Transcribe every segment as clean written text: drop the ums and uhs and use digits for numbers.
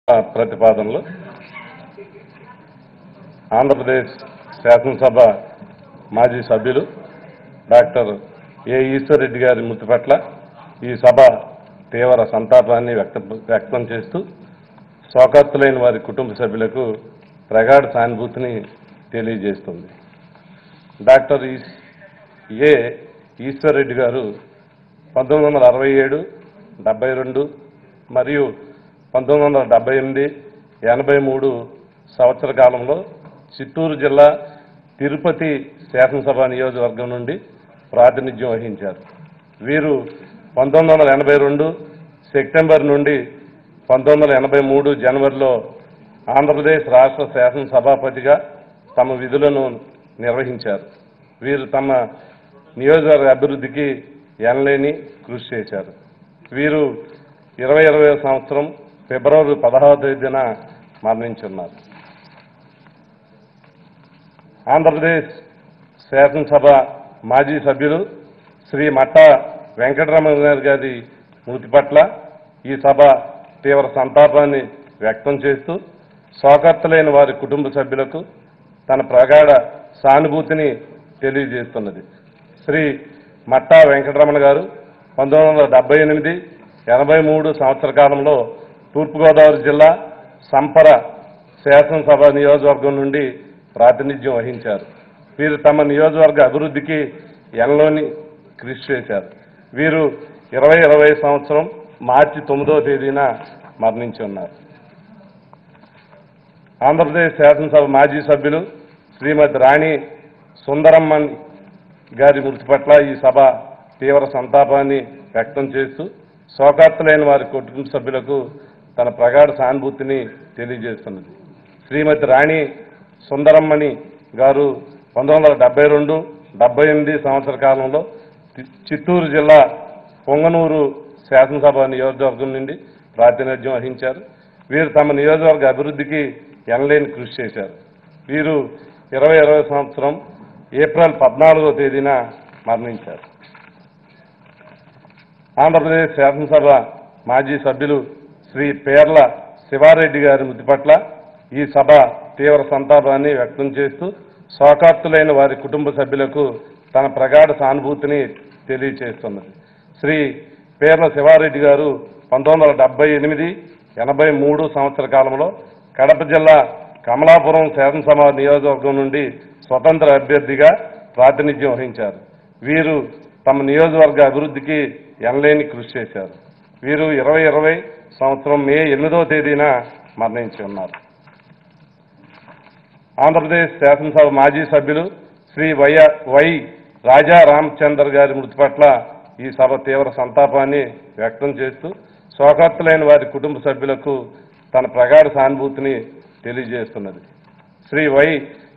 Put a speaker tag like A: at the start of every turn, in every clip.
A: ప్రతిపాదనలు ఆంధ్రప్రదేశ్ శాసనసభ మాజీ సభ్యులు డాక్టర్ ఏ ఈశ్వరరెడ్డి గారి మృతి పట్ల ఈ సభ తీవ్ర సంతాపాన్ని వ్యక్తం చేస్తూ శోకార్తులైన వారి కుటుంబ సభ్యులకు ప్రగాఢ సానుభూతిని తెలియజేస్తుంది. డాక్టర్ ఏ ఈశ్వరరెడ్డి గారు 1967, 72 మరియు 1978, 83 సంవత్సర కాలంలో చిత్తూరు జిల్లా తిరుపతి శాసనసభ నియోజకవర్గం నుండి ప్రాతినిధ్యం వహించారు. వీరు 1982 సెప్టెంబర్ నుండి 1983 జనవరిలో ఆంధ్రప్రదేశ్ రాష్ట్ర శాసనసభాపతిగా తమ విధులను నిర్వహించారు. వీరు తమ నియోజకవర్గ అభివృద్ధికి ఎనలేని కృషి చేశారు. వీరు 2020 సంవత్సరం ఫిబ్రవరి 16వ తేదీన మరణించున్నారు. ఆంధ్రప్రదేశ్ శాసనసభ మాజీ సభ్యులు శ్రీ మట్టా వెంకటరమణ గారి మృతి పట్ల ఈ సభ తీవ్ర సంతాపాన్ని వ్యక్తం చేస్తూ శోకార్తులైన వారి కుటుంబ సభ్యులకు తన ప్రగాఢ సానుభూతిని తెలియజేస్తున్నది. శ్రీ మట్టా వెంకటరమణ గారు 1978, 83 సంవత్సర కాలంలో తూర్పుగోదావరి జిల్లా సంపర శాసనసభ నియోజకవర్గం నుండి ప్రాతినిధ్యం వహించారు. వీరు తమ నియోజకవర్గ అభివృద్ధికి ఎనలోని కృషి చేశారు. వీరు 2020 సంవత్సరం మార్చి 9వ తేదీన మరణించి ఉన్నారు. ఆంధ్రప్రదేశ్ శాసనసభ మాజీ సభ్యులు శ్రీమతి రాణి సుందరమ్మన్ గారి మృతి పట్ల ఈ సభ తీవ్ర సంతాపాన్ని వ్యక్తం చేస్తూ శోకార్తులైన వారి కుటుంబ సభ్యులకు తన ప్రగాఢ సానుభూతిని తెలియజేస్తున్నది. శ్రీమతి రాణి సుందరమ్మని గారు 1972, 78 సంవత్సర కాలంలో చిత్తూరు జిల్లా పొంగనూరు శాసనసభ నియోజకవర్గం నుండి ప్రాతినిధ్యం వహించారు. వీరు తమ నియోజకవర్గ అభివృద్ధికి ఎనలేని కృషి చేశారు. వీరు 2020 సంవత్సరం ఏప్రిల్ 14వ తేదీన మరణించారు. ఆంధ్రప్రదేశ్ శాసనసభ మాజీ సభ్యులు శ్రీ పేర్ల శివారెడ్డి గారి మృతి పట్ల ఈ సభ తీవ్ర సంతాపాన్ని వ్యక్తం చేస్తూ శోకార్తులైన వారి కుటుంబ సభ్యులకు తన ప్రగాఢ సానుభూతిని తెలియజేస్తున్నది. శ్రీ పేర్ల శివారెడ్డి గారు 1978, 83 సంవత్సర కాలంలో కడప జిల్లా కమలాపురం శాసనసభ నియోజకవర్గం నుండి స్వతంత్ర అభ్యర్థిగా ప్రాతినిధ్యం వహించారు. వీరు తమ నియోజకవర్గ అభివృద్ధికి ఎనలేని కృషి చేశారు. వీరు 2020 సంవత్సరం మే 8వ తేదీన మరణించి ఉన్నారు. ఆంధ్రప్రదేశ్ శాసనసభ మాజీ సభ్యులు శ్రీ వై రాజా రామచందర్ గారి మృతి పట్ల ఈ సభ తీవ్ర సంతాపాన్ని వ్యక్తం చేస్తూ శోకార్తులైన వారి కుటుంబ సభ్యులకు తన ప్రగాఢ సానుభూతిని తెలియజేస్తున్నది. శ్రీ వై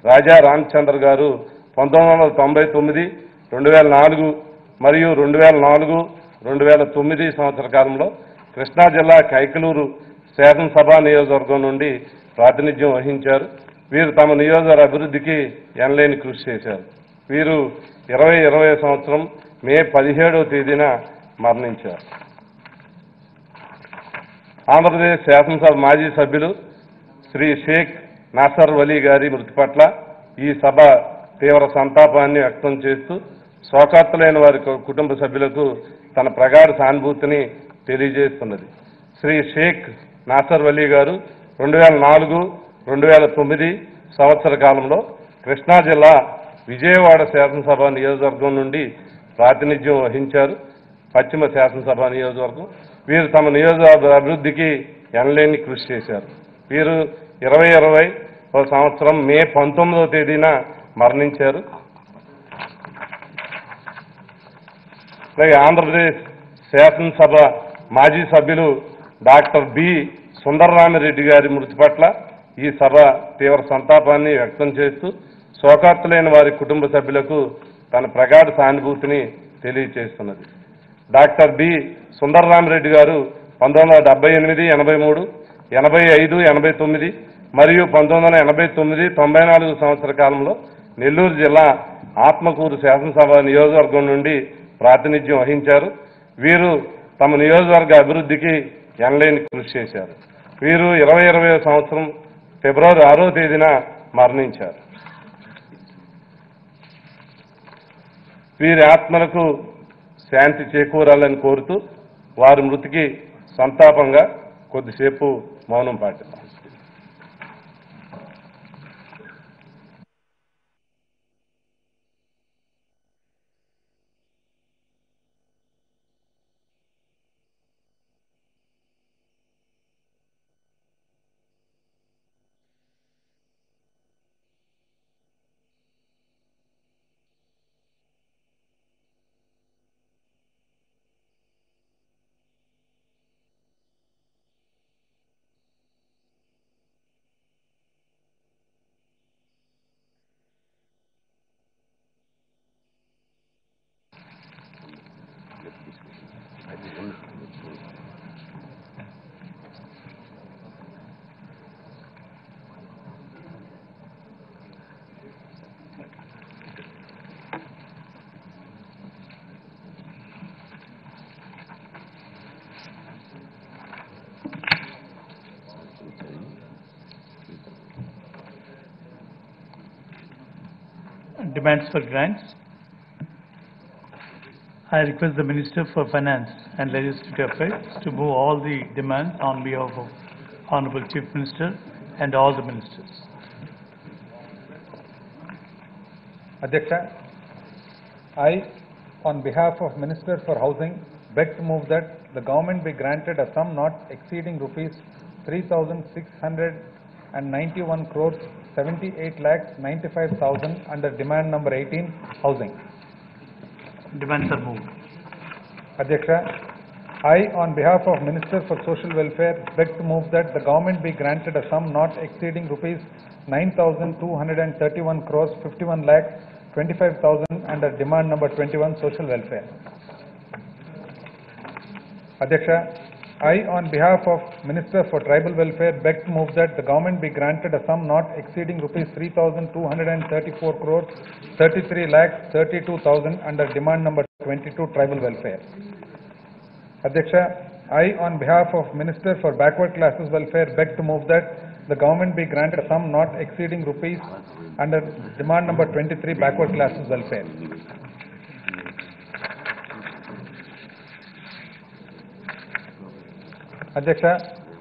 A: రాజా రామచందర్ గారు 1999, 2004 మరియు 2004, 2009 సంవత్సర కాలంలో కృష్ణా జిల్లా కైకలూరు శాసనసభ నియోజకవర్గం నుండి ప్రాతినిధ్యం వహించారు. వీరు తమ నియోజకవర్గ అభివృద్ధికి ఎనలేని కృషి చేశారు. వీరు 2020 సంవత్సరం మే 17వ తేదీన మరణించారు. ఆంధ్రప్రదేశ్ శాసనసభ మాజీ సభ్యులు శ్రీ షేక్ నాసర్ వలీ గారి మృతి పట్ల ఈ సభ తీవ్ర సంతాపాన్ని వ్యక్తం చేస్తూ శోకార్తులైన వారి కుటుంబ సభ్యులకు తన ప్రగాఢ సానుభూతిని తెలియజేస్తున్నది. శ్రీ షేక్ నాసర్ వలీ గారు 2004, 2009 సంవత్సర కాలంలో కృష్ణా జిల్లా విజయవాడ శాసనసభ నియోజకవర్గం నుండి ప్రాతినిధ్యం వహించారు. పశ్చిమ శాసనసభ నియోజకవర్గం. వీరు తమ నియోజకవర్గ అభివృద్ధికి ఎనలేని కృషి చేశారు. వీరు 2020 సంవత్సరం మే 19వ తేదీన మరణించారు. అలాగే ఆంధ్రప్రదేశ్ శాసనసభ మాజీ సభ్యులు డాక్టర్ బి సుందరరామిరెడ్డి గారి మృతి పట్ల ఈ సభ తీవ్ర సంతాపాన్ని వ్యక్తం చేస్తూ శోకార్తులైన వారి కుటుంబ సభ్యులకు తన ప్రగాఢ సానుభూతిని తెలియజేస్తున్నది. డాక్టర్ బి సుందరరామిరెడ్డి గారు 1978, 83, 85, 89 మరియు 1989, 94 సంవత్సర కాలంలో నెల్లూరు జిల్లా ఆత్మకూరు శాసనసభ నియోజకవర్గం నుండి ప్రాతినిధ్యం వహించారు. వీరు తమ నియోజకవర్గ అభివృద్ధికి ఎనలేని కృషి చేశారు. వీరు 2020 సంవత్సరం ఫిబ్రవరి 6వ తేదీన మరణించారు. వీరి ఆత్మలకు శాంతి చేకూరాలని కోరుతూ వారి మృతికి సంతాపంగా కొద్దిసేపు మౌనం పాటిద్దాం.
B: Demands for grants. I request the Minister for Finance and Legislative Affairs to move all the demands on behalf of Honorable Chief Minister and all the ministers.
C: Adhyaksha, I, on behalf of Minister for Housing, beg to move that the government be granted a sum not exceeding rupees 3,691 crores 78 lakhs 95,000 under demand number 18, housing.
B: Demands are moved.
C: Adhyaksha, I, on behalf of Minister for Social Welfare, beg to move that the government be granted a sum not exceeding rupees 9,231 crores 51 lakhs 25,000 under demand number 21, social welfare. Adhyaksha, I, on behalf of Minister for Tribal Welfare, beg to move that the government be granted a sum not exceeding rupees 3,234 crores 33 lakhs 32,000 under demand number 22, tribal welfare. Adhyaksha, I, on behalf of Minister for Backward Classes Welfare, beg to move that the government be granted a sum not exceeding rupees under demand number 23, backward classes welfare. Adhyaksha,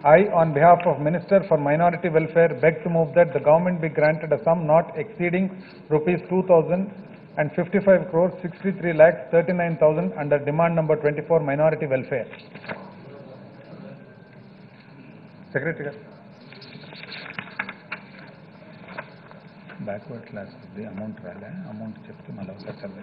C: I, on behalf of Minister for Minority Welfare, beg to move that the government be granted a sum not exceeding rupees 2,055 crores 63 lakhs 39,000 under demand number 24, minority welfare. Secretary. Backward class the amount rale amount chepte mala chale.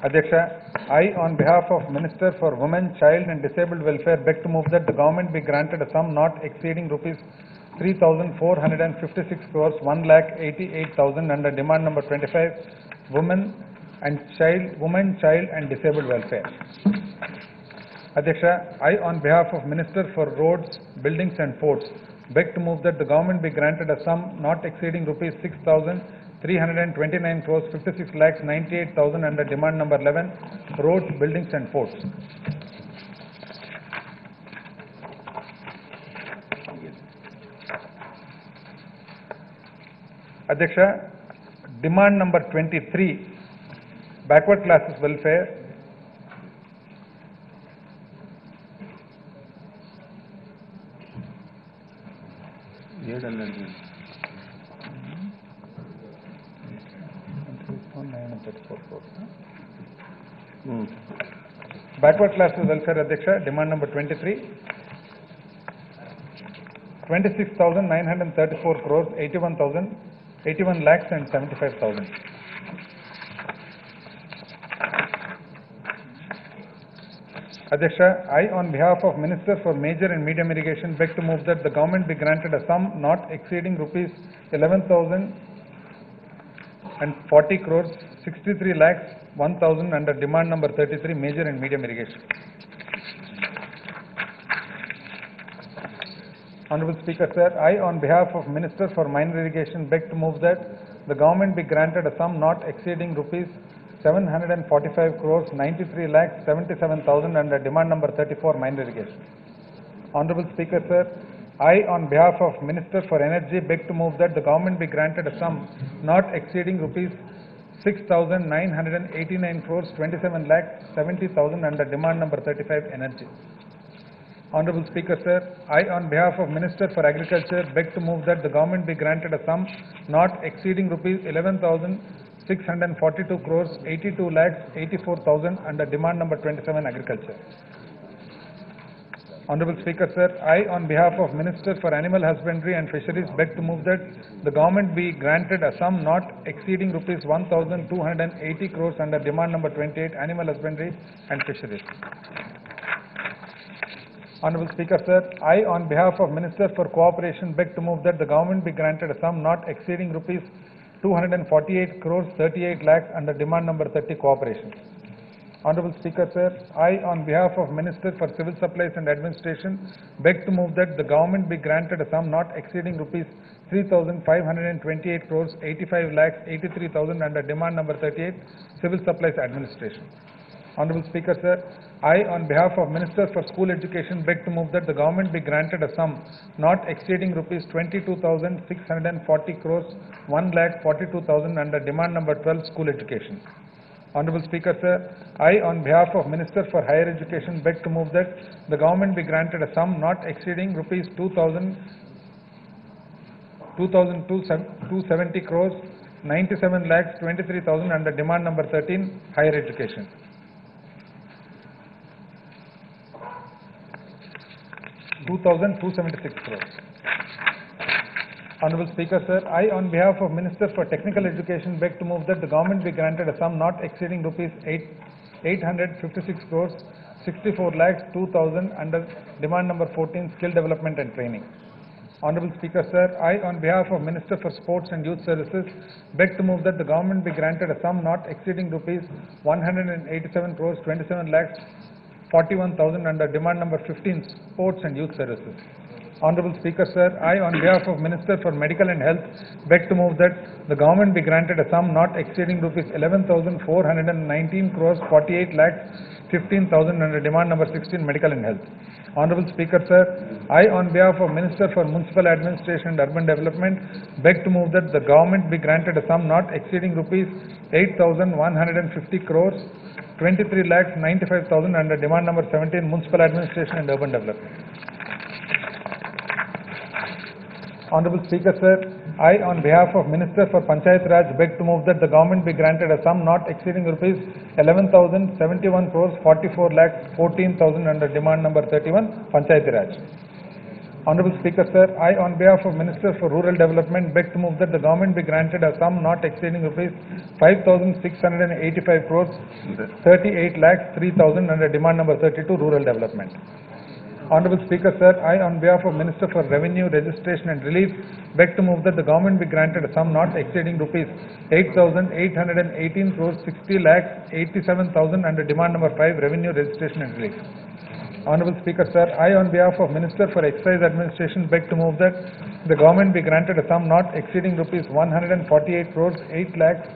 C: Adhyaksha, I, on behalf of Minister for Women, Child and Disabled Welfare, beg to move that the government be granted a sum not exceeding rupees 3,456 crores 1,88,000 under demand number 25, Women, Child and Disabled Welfare. Adhyaksha, I, on behalf of Minister for Roads, Buildings and Ports, beg to move that the government be granted a sum not exceeding rupees 6,329 crores 56 lakhs 98,000 under demand number 11, Roads, Buildings and Ports. Adhyaksha, demand number 23, backward classes welfare. Backward classes welfare, Adhyaksha, demand number 23, 26,934 crores 81 lakhs and 75,000. Adhyaksha, I, on behalf of Minister for Major and Medium Irrigation, beg to move that the government be granted a sum not exceeding rupees 11,040 crores 63 lakhs 1,000 under demand number 33, Major and Medium Irrigation. Honorable Speaker, sir, I, on behalf of Minister for Minor Irrigation, beg to move that the government be granted a sum not exceeding rupees 745 crores 93 lakhs 77,000 under demand number 34 minor irrigation. Honorable Speaker, sir, I on behalf of Minister for Energy beg to move that the government be granted a sum not exceeding rupees 6,989 crores 27 lakhs 70,000 under demand number 35 energy. Honorable Speaker, sir, I on behalf of Minister for Agriculture beg to move that the government be granted a sum not exceeding rupees 11,642 crores 82 lakhs 84,000 under demand number 27 agriculture. Honorable Speaker, sir, I on behalf of Minister for Animal Husbandry and Fisheries beg to move that the government be granted a sum not exceeding rupees 1,280 crores under demand number 28 Animal Husbandry and Fisheries. Honorable Speaker, sir, I on behalf of Minister for Cooperation beg to move that the government be granted a sum not exceeding rupees 248 crores 38 lakhs under demand number 30 cooperation. Honorable Speaker, sir, I on behalf of Minister for Civil Supplies and Administration beg to move that the government be granted a sum not exceeding rupees 3,528 crores 85 lakhs 83,000 under demand number 38 Civil Supplies Administration. Honorable Speaker, sir, I on behalf of Minister for School Education beg to move that the government be granted a sum not exceeding rupees 22,640 crores 1 lakh 42,000 under demand number 12 School Education. Honorable Speaker, sir, I on behalf of Minister for Higher Education beg to move that the government be granted a sum not exceeding rupees 2,270 crores 97 lakhs 23,000 under demand number 13 Higher Education. ₹2,276 crores. Honorable Speaker, sir, I on behalf of Minister for Technical Education beg to move that the government be granted a sum not exceeding rupees 856 crores 64 lakhs 2,000 under demand number 14 Skill Development and Training. Honorable Speaker, sir, I on behalf of Minister for Sports and Youth Services beg to move that the government be granted a sum not exceeding rupees 187 crores 27 lakhs 41,000 under demand number 15 Sports and Youth Services. Honorable Speaker, sir, I on behalf of Minister for Medical and Health beg to move that the government be granted a sum not exceeding rupees 11,419 crores 48 lakhs 15,000 under demand number 16 Medical and Health. Honorable Speaker, sir, I on behalf of Minister for Municipal Administration and Urban Development beg to move that the government be granted a sum not exceeding rupees 8,150 crores 23 lakhs 95,000 under demand number 17 Municipal Administration and Urban Development. Honorable Speaker, sir, I on behalf of Minister for Panchayat Raj beg to move that the government be granted a sum not exceeding rupees 11,071 crores 44 lakhs 14,000 under demand number 31 Panchayat Raj. Honorable Speaker, sir, I on behalf of Minister for Rural Development beg to move that the government be granted a sum not exceeding rupees 5,685 crores 38 lakhs 3,000 under demand number 32 Rural Development. Honorable Speaker, sir, I on behalf of Minister for Revenue, Registration and Relief beg to move that the government be granted a sum not exceeding rupees 8,818 crores 60 lakhs 87,000 under demand number 5 Revenue, Registration and Relief. Honorable Speaker, sir, I on behalf of Minister for Excise Administration beg to move that the government be granted a sum not exceeding rupees 148 crores 8 lakhs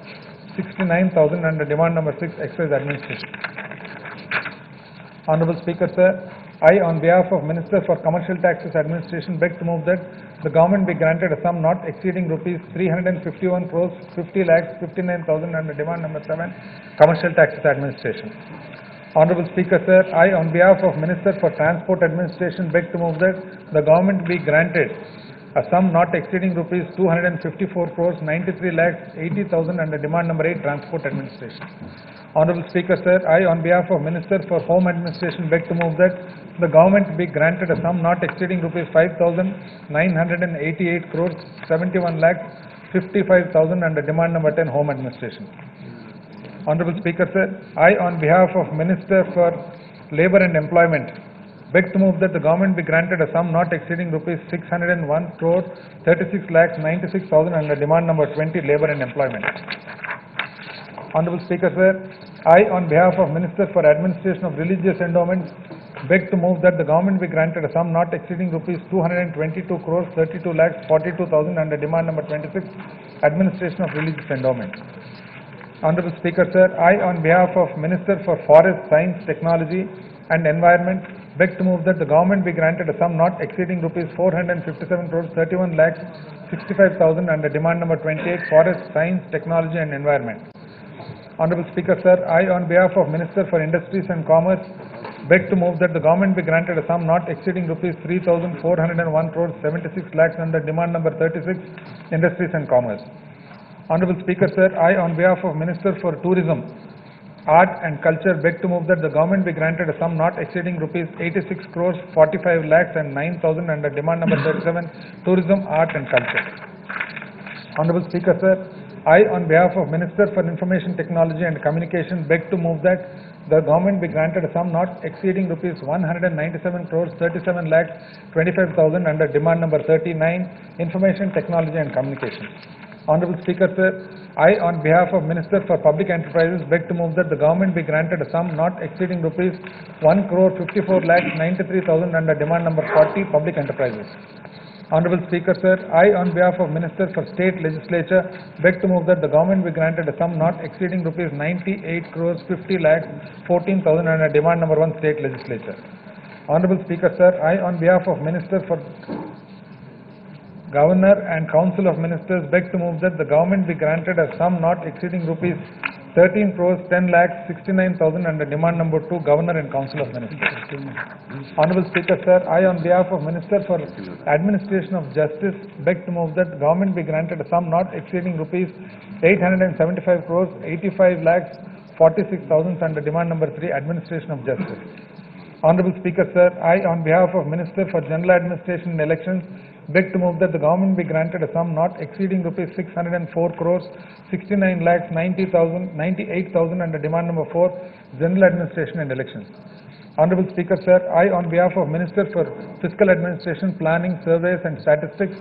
C: 69,000 under demand number 6 Excise Administration. Honorable Speaker, sir, I on behalf of Minister for Commercial Taxes Administration beg to move that the government be granted a sum not exceeding rupees 351 crores 50 lakhs 59,000 under demand number 7 Commercial Taxes Administration. Honorable Speaker, sir, I on behalf of Minister for Transport Administration beg to move that the government be granted a sum not exceeding rupees 254 crores 93 lakhs 80,000 under demand number 8 Transport Administration. Honorable Speaker, sir, I on behalf of Minister for Home Administration beg to move that the government be granted a sum not exceeding rupees 5,988 crores 71 lakhs 55,000 under demand number 10 Home Administration. Honorable Speaker, sir, I on behalf of Minister for Labour and Employment beg to move that the government be granted a sum not exceeding rupees 601 crores 36 lakhs 96,000 under demand number 20 Labour and Employment. Honorable Speaker, sir, I on behalf of Minister for Administration of Religious Endowments beg to move that the government be granted a sum not exceeding rupees 222 crores 32 lakhs 42,000 under demand number 26 Administration of Religious Endowments. Honorable Speaker, sir, I, on behalf of Minister for Forest Science, Technology and Environment, beg to move that the government be granted a sum not exceeding rupees 457 crores 31 lakhs 65,000 under demand number 28, Forest Science, Technology and Environment. Honorable Speaker, sir, I, on behalf of Minister for Industries and Commerce, beg to move that the government be granted a sum not exceeding rupees 3,401 crores 76 lakhs under demand number 36, Industries and Commerce. Honorable Speaker, sir, I, on behalf of Minister for Tourism, Art and Culture, beg to move that the government be granted a sum not exceeding rupees 86 crores 45 lakhs and 9,000 under demand number 37, Tourism, Art and Culture. Honorable Speaker, sir, I, on behalf of Minister for Information Technology and Communication, beg to move that the government be granted a sum not exceeding rupees 197 crores 37 lakhs 25,000 under demand number 39, Information Technology and Communication. Honorable Speaker, sir, I, on behalf of Minister for Public Enterprises, beg to move that the government be granted a sum not exceeding rupees 1 crore 54 lakhs 93,000 under demand number 40, Public Enterprises. Honorable Speaker, sir, I, on behalf of Minister for State Legislature, beg to move that the government be granted a sum not exceeding rupees 98 crores 50 lakhs 14,000 under demand number 1, State Legislature. Honorable Speaker, sir, I, on behalf of Minister for Governor and Council of Ministers, beg to move that the government be granted a sum not exceeding rupees 13 crores 10 lakhs 69,000 under demand number 2, Governor and Council of Ministers. Honorable Speaker, sir, I, on behalf of Minister for Administration of Justice, beg to move that the government be granted a sum not exceeding rupees 875 crores 85 lakhs 46,000 under demand number 3, Administration of Justice. Honorable Speaker, sir, I, on behalf of Minister for General Administration and Elections, beg to move that the government be granted a sum not exceeding rupees 604 crores 69 lakhs 98,000 under demand number 4, General Administration and Elections. Honorable Speaker, sir, I, on behalf of Minister for Fiscal Administration, Planning, Surveys and Statistics,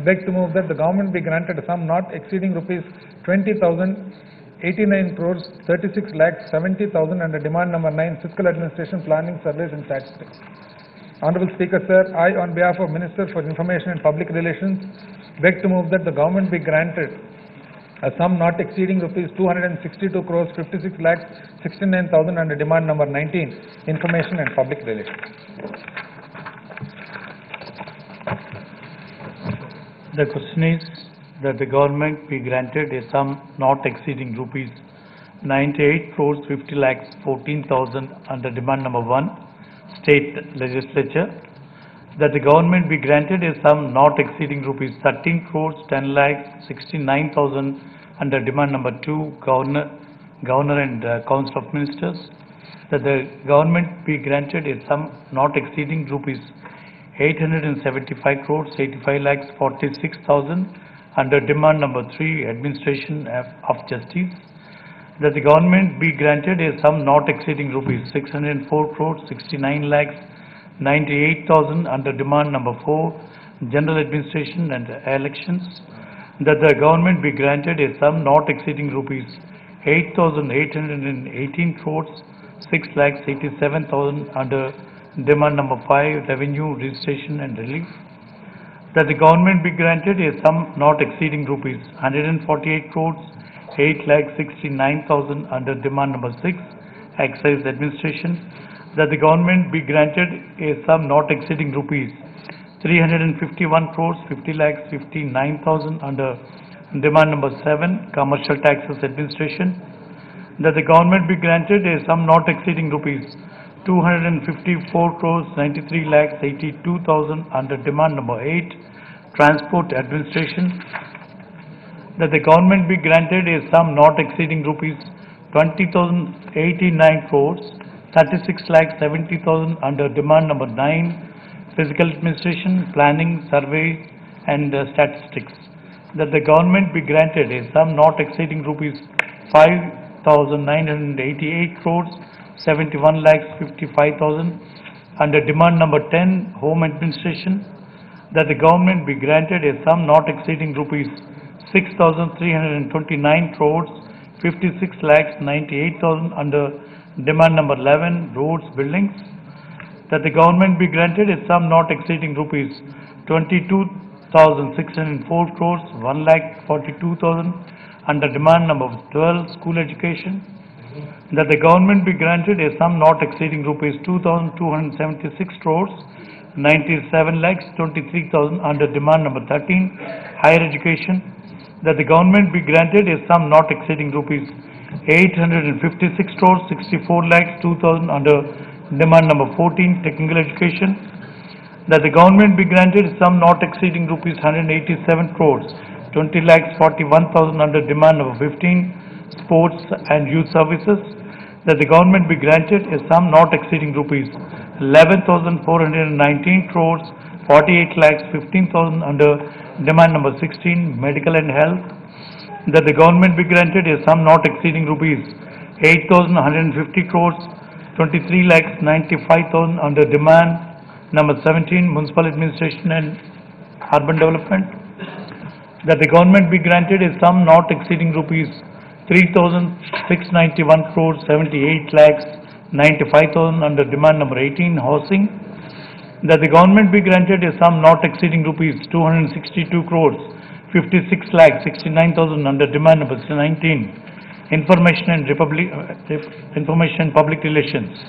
C: beg to move that the government be granted a sum not exceeding rupees 20,089 crores 36 lakhs 70,000 under demand number 9, Fiscal Administration, Planning, Surveys and Statistics. Honorable Speaker, sir, I, on behalf of Minister for Information and Public Relations, beg to move that the government be granted a sum not exceeding rupees 262 crores 56 lakhs 69,000 under demand number 19, Information and Public Relations.
B: The question is that the government be granted a sum not exceeding rupees 98 crores 50 lakhs 14,000 under demand number 1, State Legislature, that the government be granted a sum not exceeding rupees 13 crores 10 lakhs 69,000 under demand number 2, Governor and Council of Ministers, that the government be granted a sum not exceeding rupees 875 crores 85 lakhs 46,000 under demand number 3, Administration of Justice, that the government be granted a sum not exceeding rupees 604 crores 69 lakhs 98,000 under demand number 4, General Administration and Elections, that the government be granted a sum not exceeding rupees 8,818 crores 6 lakhs 87,000 under demand number 5, Revenue, Registration and Relief, that the government be granted a sum not exceeding rupees 148 crores 8 lakhs 69,000 under demand number 6, Excise Administration, that the government be granted a sum not exceeding rupees 351 crores 50 lakhs 59,000 under demand number 7, Commercial Taxes Administration, that the government be granted a sum not exceeding rupees 254 crores 93 lakhs 82,000 under demand number 8, Transport Administration, that the government be granted a sum not exceeding rupees 20,089 crores 36 lakhs 70,000 under demand number 9, Physical Administration, Planning, Survey and Statistics, that the government be granted a sum not exceeding rupees 5,988 crores 71 lakhs 55,000 under demand number 10, Home Administration, that the government be granted a sum not exceeding rupees 6,329 crores 56 lakhs 98,000 under demand number 11, Roads, Buildings, that the government be granted a sum not exceeding rupees 22,604 crores 1 lakh 42,000 under demand number 12, school education, that the government be granted a sum not exceeding rupees 2,276 crores, 97 lakhs 23,000 under demand number 13, higher education, that the government be granted a sum not exceeding rupees 856 crores, 64 lakhs 2,000 under demand number 14, technical education, that the government be granted a sum not exceeding rupees 187 crores, 20 lakhs 41,000 under demand number 15, sports and youth services, that the government be granted a sum not exceeding rupees 11,419 crores, 48 lakhs 15,000 under demand number 16, medical and health, that the government be granted a sum not exceeding rupees 8,150 crores, 23 lakhs 95,000 under demand number 17, municipal administration and urban development, that the government be granted a sum not exceeding rupees 3,691 crores, 78 lakhs 95,000 under demand number 18, housing, that the government be granted a sum not exceeding rupees 262 crores, 56 lakhs 69,000 under demand number 19, information and public relations,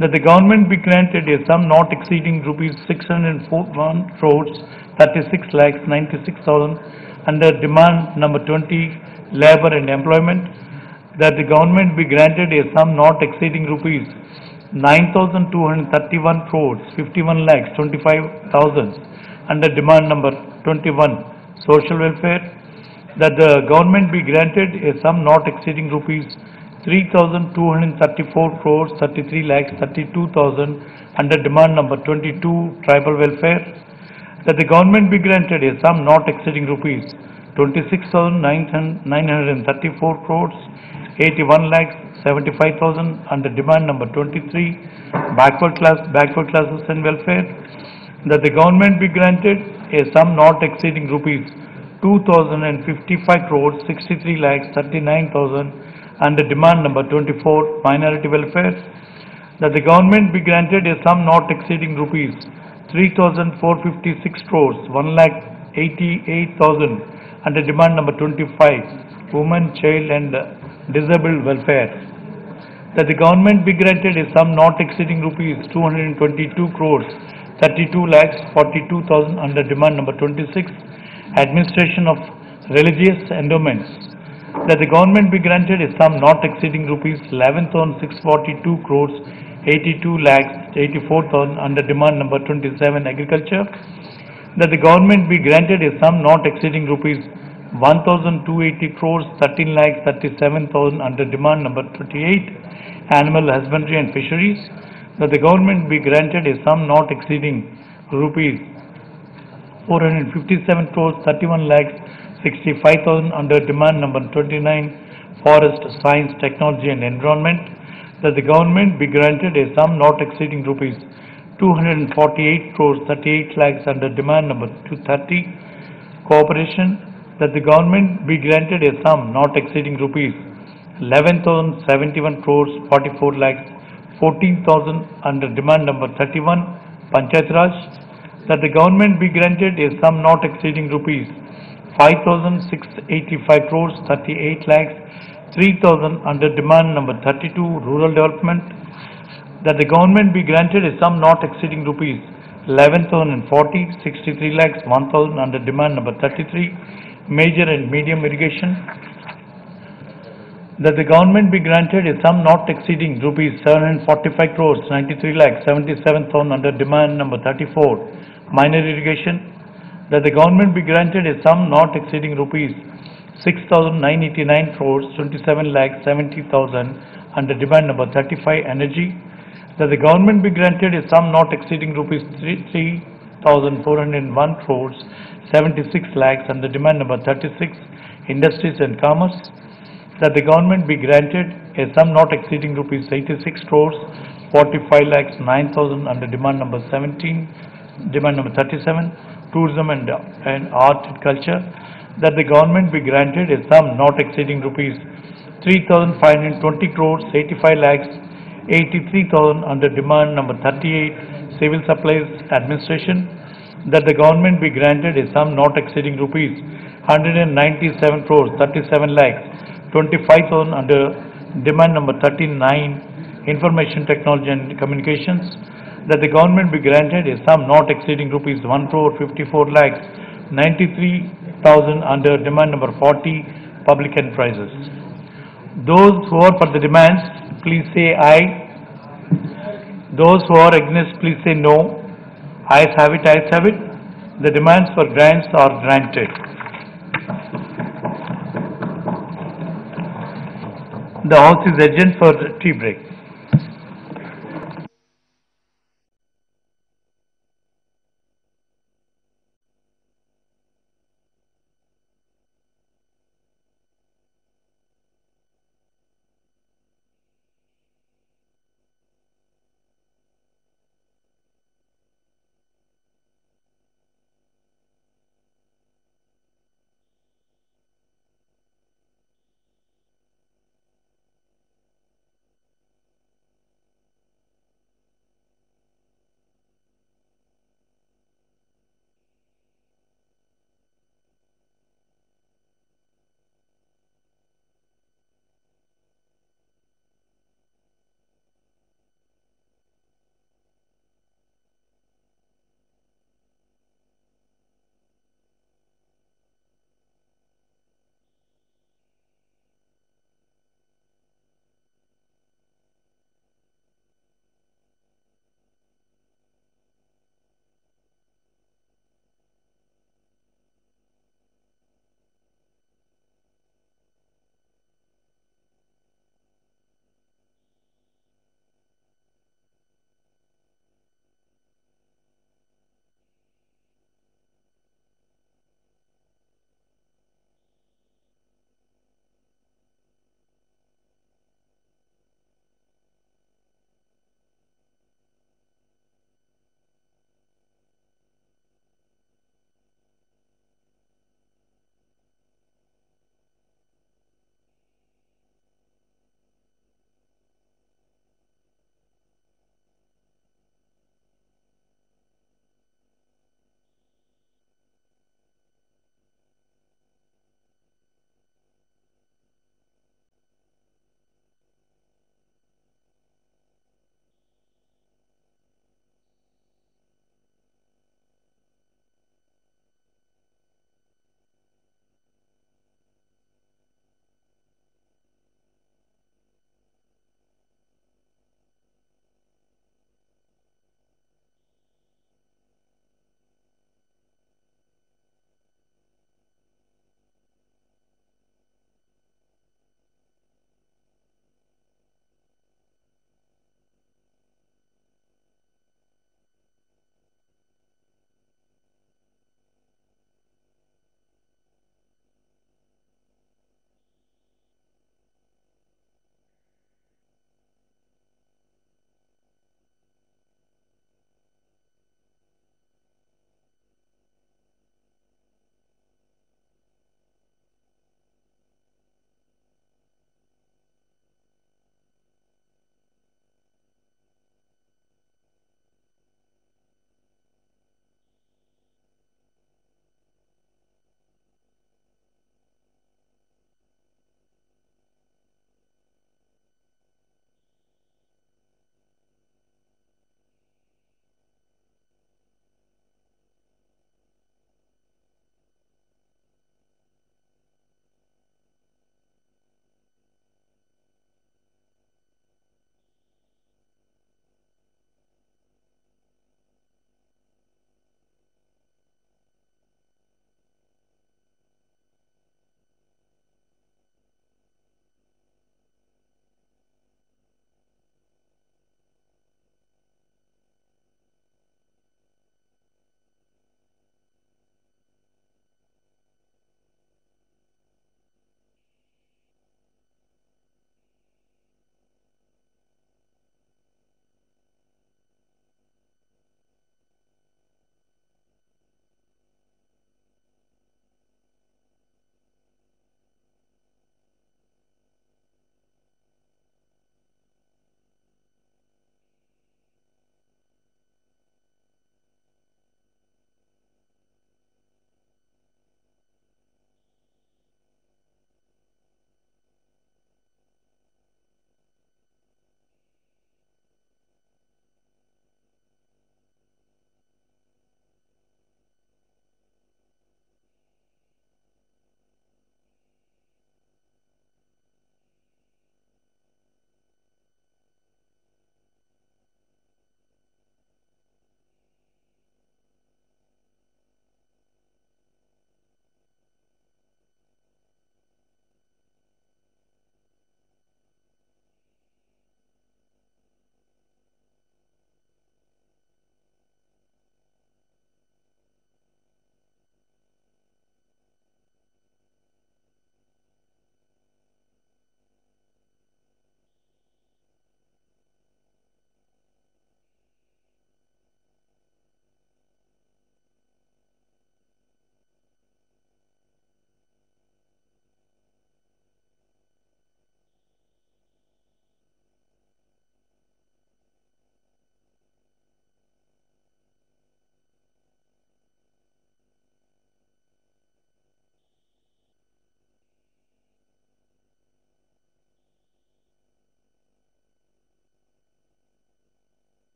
B: that the government be granted a sum not exceeding rupees 641 crores, 36 lakhs 96,000 under demand number 20, labor and employment, that the government be granted a sum not exceeding rupees 9,231 crores, 51 lakhs 25,000 under demand number 21, social welfare, that the government be granted a sum not exceeding rupees 3,234 crores, 33 lakhs 32,000 under demand number 22, tribal welfare, that the government be granted a sum not exceeding rupees 26,934 crores, 81 lakhs 75,000 under demand number 23, backward classes and welfare, that the government be granted a sum not exceeding rupees 2,055 crores, 63 lakhs 39,000 under demand number 24, minority welfare, that the government be granted a sum not exceeding rupees 3,456 crores, 1 lakh 88,000 under demand number 25, women, child and disabled welfare, that the government be granted a sum not exceeding rupees 222 crores, 32 lakhs 42,000 under demand number 26, administration of religious endowments, that the government be granted a sum not exceeding rupees 11,642 crores, 82 lakhs 84,000 under demand number 27, agriculture, that the government be granted a sum not exceeding rupees 1,280 crores, 13 lakhs 37,000 under demand number 28, animal husbandry and fisheries, that the government be granted a sum not exceeding rupees 457 crores, 31 lakhs 65,000 under demand number 29, forest, science, technology and environment, that the government be granted a sum not exceeding rupees 248 crores, 38 lakhs under demand number 230, cooperation, that the government be granted a sum not exceeding rupees 11,071 crores, 44 lakhs 14,000 under demand number 31, Panchayat Raj, that the government be granted a sum not exceeding rupees 5,685 crores, 38 lakhs 3,000 under demand number 32, rural development, that the government be granted a sum not exceeding rupees 11,040, 63 lakhs 1,000 under demand number 33, major and medium irrigation, that the government be granted a sum not exceeding rupees 745 crores, 93 lakhs 77,000 under demand number 34, minor irrigation, that the government be granted a sum not exceeding rupees 6,989 crores, 27 lakhs 70,000 under demand number 35, energy, that the government be granted a sum not exceeding rupees 3,401 crores, 76 lakhs under demand number 36, industries and commerce, that the government be granted a sum not exceeding rupees 86 crores, 45 lakhs 9,000 under demand number 17, demand number 37, tourism and art and culture, that the government be granted a sum not exceeding rupees 3,520 crores, 85 lakhs 83,000 under demand number 38, civil supplies administration, that the government be granted a sum not exceeding rupees 197 crores, 37 lakhs, 25,000 under demand number 39, Information Technology and Communications, that the government be granted a sum not exceeding rupees 1 crore 54 lakhs, 93,000 under demand number 40, Public Enterprises. Those who are for the demands, please say aye. Those who are against, please say no. Ayes have it, ayes have it. The demands for grants are granted. The House is adjourned for tea break.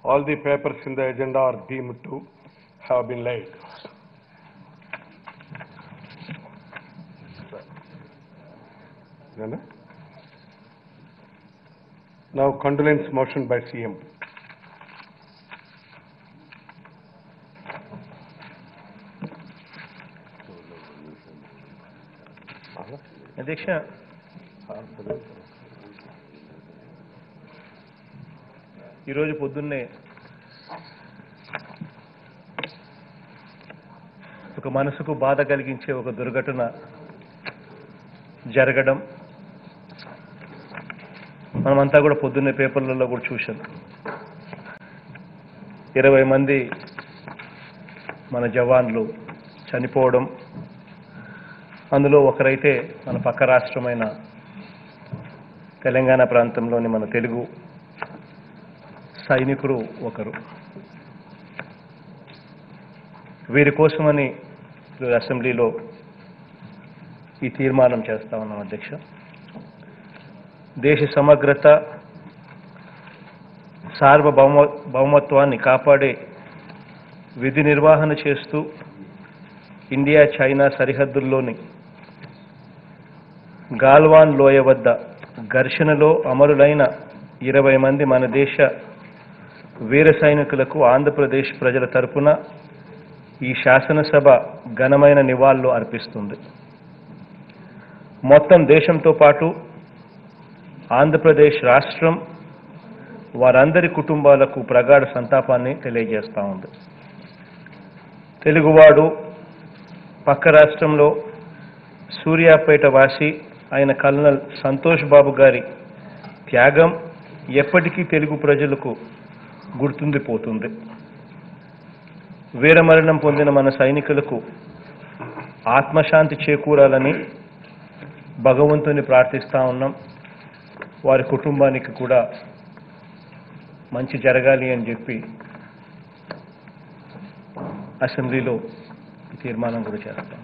A: All the papers in the agenda are deemed to have been laid. Now, condolence motion by CM.
D: అధ్యక్ష, ఈరోజు పొద్దున్నే ఒక మనసుకు బాధ కలిగించే ఒక దుర్ఘటన జరగడం మనమంతా కూడా పొద్దున్నే పేపర్లలో కూడా చూశాం. 20 మంది మన జవాన్లు చనిపోవడం, అందులో ఒకరైతే మన పక్క రాష్ట్రమైన తెలంగాణ ప్రాంతంలోని మన తెలుగు సైనికుడు ఒకరు. వీరి కోసమని అసెంబ్లీలో ఈ తీర్మానం చేస్తా ఉన్నాం. అధ్యక్ష, దేశ సమగ్రత సార్వభౌమత్వాన్ని కాపాడే విధి నిర్వహణ చేస్తూ ఇండియా చైనా సరిహద్దుల్లోని గాల్వాన్ లోయ వద్ద ఘర్షణలో అమరులైన 20 మంది మన దేశ వీర సైనికులకు ఆంధ్రప్రదేశ్ ప్రజల తరపున ఈ శాసనసభ ఘనమైన నివాళులు అర్పిస్తుంది. మొత్తం దేశంతో పాటు ఆంధ్రప్రదేశ్ రాష్ట్రం వారందరి కుటుంబాలకు ప్రగాఢ సంతాపాన్ని తెలియజేస్తూ ఉంది. తెలుగువాడు పక్క రాష్ట్రంలో సూర్యాపేట వాసి అయిన కల్నల్ సంతోష్ బాబు గారి త్యాగం ఎప్పటికీ తెలుగు ప్రజలకు గుర్తుండిపోతుంది. వీరమరణం పొందిన మన సైనికులకు ఆత్మశాంతి చేకూరాలని భగవంతుని ప్రార్థిస్తూ ఉన్నాం. వారి కుటుంబానికి కూడా మంచి జరగాలి అని చెప్పి అసెంబ్లీలో తీర్మానం కూడా చేస్తాం.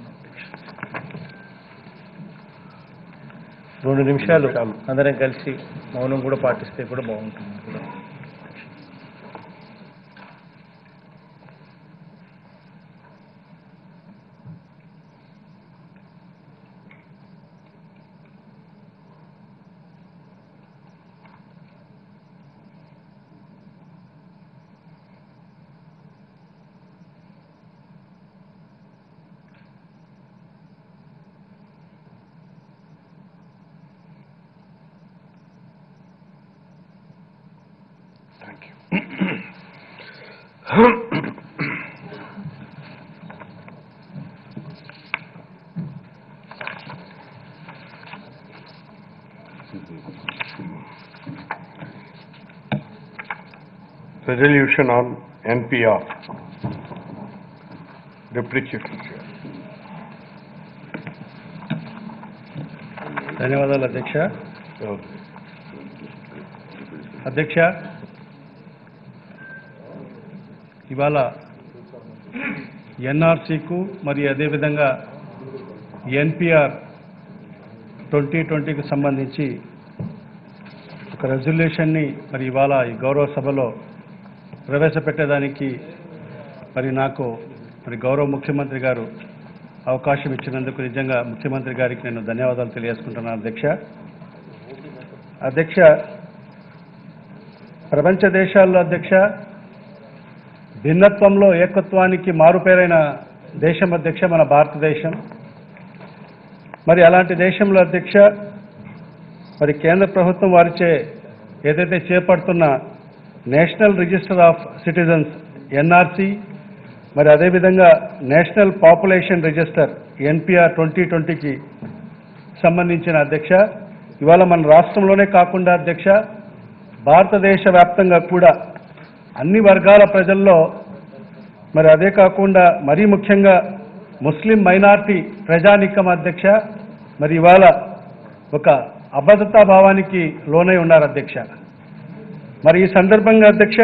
D: 2 నిమిషాలు అందరం కలిసి మౌనం కూడా పాటిస్తే కూడా బాగుంటుంది.
A: Resolution on NPR. Deputy Chief Minister.
E: ధన్యవాదాలు అధ్యక్ష. అధ్యక్ష, ఇవాళ ఎన్ఆర్సీకు మరియు అదేవిధంగా ఎన్పిఆర్ 2020కి సంబంధించి ఒక రెజల్యూషన్ని మరి ఇవాళ ఈ గౌరవ సభలో ప్రవేశపెట్టడానికి మరి నాకు మరి గౌరవ ముఖ్యమంత్రి గారు అవకాశం ఇచ్చినందుకు నిజంగా ముఖ్యమంత్రి గారికి నేను ధన్యవాదాలు తెలియజేసుకుంటున్నాను. అధ్యక్ష, ప్రపంచ దేశాల్లో అధ్యక్ష భిన్నత్వంలో ఏకత్వానికి మారుపేరైన దేశం అధ్యక్ష మన భారతదేశం. మరి అలాంటి దేశంలో అధ్యక్ష మరి కేంద్ర ప్రభుత్వం వారిచే ఏదైతే చేపడుతున్న national register of citizens NRC, మరి అదేవిధంగా నేషనల్ పాపులేషన్ రిజిస్టర్ ఎన్పిఆర్ 2020కి సంబంధించిన అధ్యక్ష ఇవాళ మన రాష్ట్రంలోనే కాకుండా అధ్యక్ష భారతదేశ వ్యాప్తంగా కూడా అన్ని వర్గాల ప్రజల్లో మరి అదే కాకుండా మరీ ముఖ్యంగా ముస్లిం మైనారిటీ ప్రజానీకం అధ్యక్ష మరి ఇవాళ ఒక అభద్రతా భావానికి లోనై ఉన్నారు అధ్యక్ష. మరి ఈ సందర్భంగా అధ్యక్ష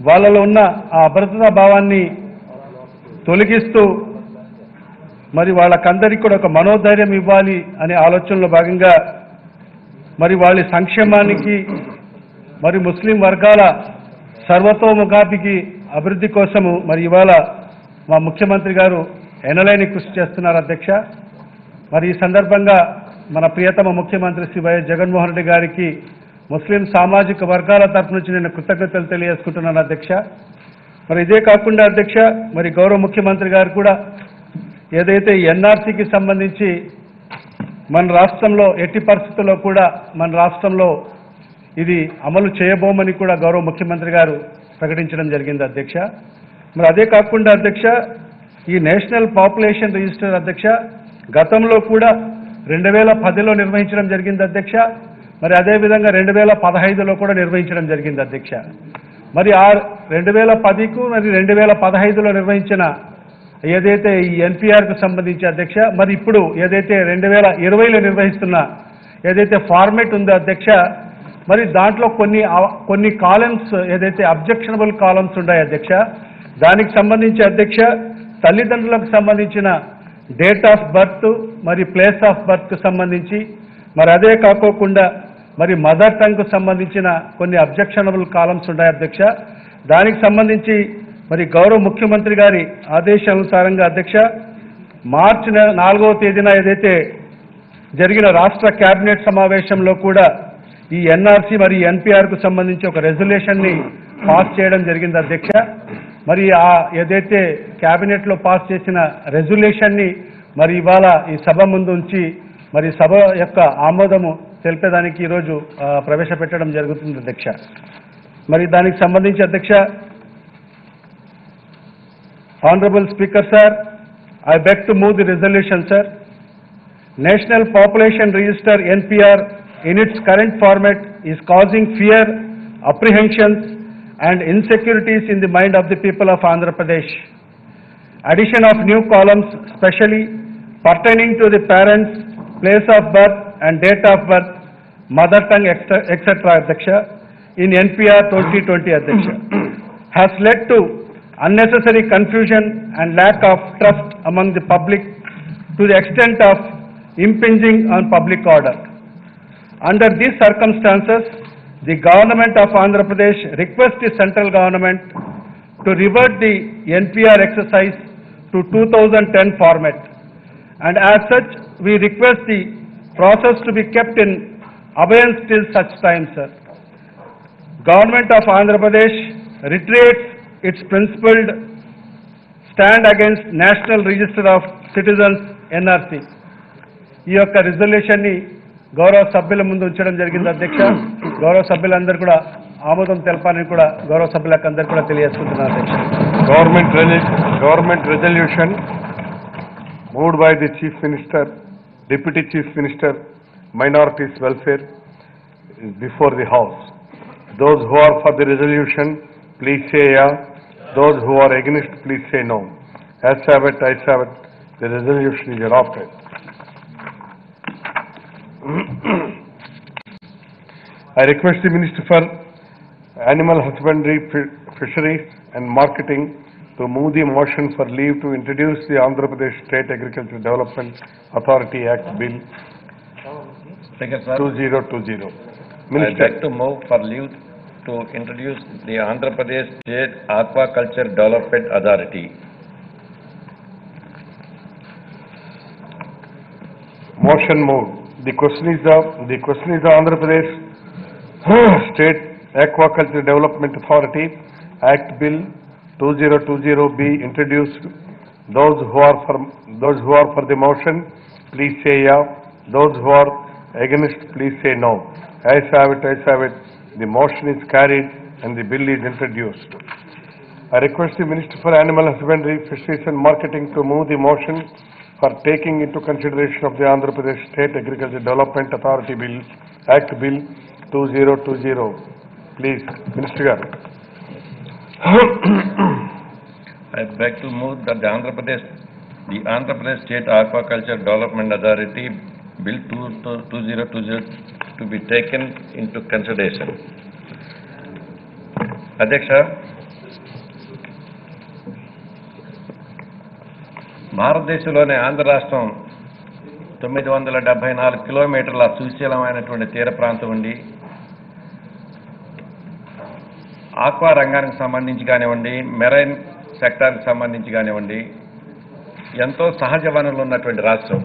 E: వాళ్ళలో ఉన్న ఆ అభద్రతా భావాన్ని తొలగిస్తూ మరి వాళ్ళకందరికీ కూడా ఒక మనోధైర్యం ఇవ్వాలి అనే ఆలోచనలో భాగంగా మరి వాళ్ళ సంక్షేమానికి మరి ముస్లిం వర్గాల సర్వతోముఖాభికి అభివృద్ధి కోసము మరి ఇవాళ మా ముఖ్యమంత్రి గారు ఎనలేని కృషి చేస్తున్నారు అధ్యక్ష. మరి ఈ సందర్భంగా మన ప్రియతమ ముఖ్యమంత్రి శ్రీ వైఎస్ జగన్మోహన్ రెడ్డి గారికి ముస్లిం సామాజిక వర్గాల తరఫు నుంచి నేను కృతజ్ఞతలు తెలియజేసుకుంటున్నాను అధ్యక్ష. మరి ఇదే కాకుండా అధ్యక్ష, మరి గౌరవ ముఖ్యమంత్రి గారు కూడా ఏదైతే ఎన్ఆర్సీకి సంబంధించి మన రాష్ట్రంలో ఎట్టి పరిస్థితుల్లో కూడా మన రాష్ట్రంలో ఇది అమలు చేయబోమని కూడా గౌరవ ముఖ్యమంత్రి గారు ప్రకటించడం జరిగింది అధ్యక్ష. మరి అదే కాకుండా అధ్యక్ష, ఈ నేషనల్ పాపులేషన్ రిజిస్టర్ అధ్యక్ష గతంలో కూడా 2010లో నిర్వహించడం జరిగింది అధ్యక్ష. మరి అదేవిధంగా 2015లో కూడా నిర్వహించడం జరిగింది అధ్యక్ష. మరి ఆ 2010కు మరి 2015లో నిర్వహించిన ఏదైతే ఈ ఎన్పిఆర్కు సంబంధించి అధ్యక్ష, మరి ఇప్పుడు ఏదైతే 2020లో నిర్వహిస్తున్న ఏదైతే ఫార్మేట్ ఉందో అధ్యక్ష, మరి దాంట్లో కొన్ని కాలమ్స్ ఏదైతే అబ్జెక్షనబుల్ కాలమ్స్ ఉన్నాయి అధ్యక్ష, దానికి సంబంధించి అధ్యక్ష తల్లిదండ్రులకు సంబంధించిన డేట్ ఆఫ్ బర్త్ మరి ప్లేస్ ఆఫ్ బర్త్కు సంబంధించి, మరి అదే కాకోకుండా మరి మదర్ టంగ్కు సంబంధించిన కొన్ని అబ్జెక్షనబుల్ కాలమ్స్ ఉన్నాయి అధ్యక్ష. దానికి సంబంధించి మరి గౌరవ ముఖ్యమంత్రి గారి ఆదేశానుసారంగా అధ్యక్ష మార్చి 4వ తేదీన ఏదైతే జరిగిన రాష్ట్ర కేబినెట్ సమావేశంలో కూడా ఈ ఎన్ఆర్సీ మరి ఎన్పిఆర్కు సంబంధించి ఒక రెజల్యూషన్ని పాస్ చేయడం జరిగింది అధ్యక్ష. మరి ఏదైతే కేబినెట్లో పాస్ చేసిన రెజల్యూషన్ని మరి ఇవాళ ఈ సభ ముందు ఉంచి మరి సభ యొక్క ఆమోదము తెలిపేదానికి ఈరోజు ప్రవేశపెట్టడం జరుగుతుంది అధ్యక్ష. మరి దానికి సంబంధించి అధ్యక్ష, honourable speaker sir, I beg to move the resolution, sir. National Population Register NPR in its current format is causing fear, apprehensions and insecurities in the mind of the people of Andhra Pradesh. Addition of new columns specially pertaining to the parents, place of birth and date of birth, mother tongue, etc. Adhyaksha, in NPR 2020 Adhyaksha, has led to unnecessary confusion and lack of trust among the public to the extent of impinging on public order. Under these circumstances, the government of Andhra Pradesh requests the central government to revert the NPR exercise to 2010 format, and as such, we request the process to be kept in abeyance till such time, sir. Government of Andhra Pradesh reiterates its principled stand against National Register of Citizens NRC. ఈ యొక్క రిజల్యూషన్ని గౌరవ సభ్యుల ముందు ఉంచడం జరిగింది అధ్యక్ష. గౌరవ సభ్యులందరూ కూడా ఆమోదం తెలపాలని కూడా గౌరవ సభ్యులకు అందరూ కూడా తెలియజేసుకుంటున్నారు అధ్యక్ష.
A: Government resolution moved by the Chief Minister, Deputy Chief Minister, Minorities Welfare is before the House. Those who are for the resolution, please say yeah. Those who are against, please say no. As have it, I have it. The resolution is adopted. I request the Minister for Animal Husbandry, Fisheries and Marketing to move the motion for leave to introduce the Andhra Pradesh State Agriculture Development Authority Act Bill
F: Speaker, sir,
A: 2020.
F: I
A: Minister.
F: beg to move for leave to introduce the Andhra Pradesh State Aquaculture Development Authority.
A: Motion moved. The question is the Andhra Pradesh State Aquaculture Development Authority Act Bill 2020 be introduced. Those who are for the motion, please say yeah. Those who are against, please say no. Ayes have it, ayes have it. The motion is carried and the bill is introduced. I request the Minister for Animal Husbandry, Fisheries and Marketing to move the motion for taking into consideration of the Andhra Pradesh State Agriculture Development Authority Bill, Act Bill 2020. Please, Minister Garu.
F: I beg to move that the Andhra Pradesh State Aquaculture Development Authority Bill 2020 to be taken into consideration. Adhyaksha, భారతదేశంలోని ఆంధ్ర రాష్ట్రం 974 కిలోమీటర్ల సుశీలమైనటువంటి తీర ప్రాంతం ఉండి aqua రంగానికి సంబంధించి కానివ్వండి, marine సెక్టార్కి సంబంధించి కానివ్వండి, ఎంతో సహజ వనరులు ఉన్నటువంటి రాష్ట్రం.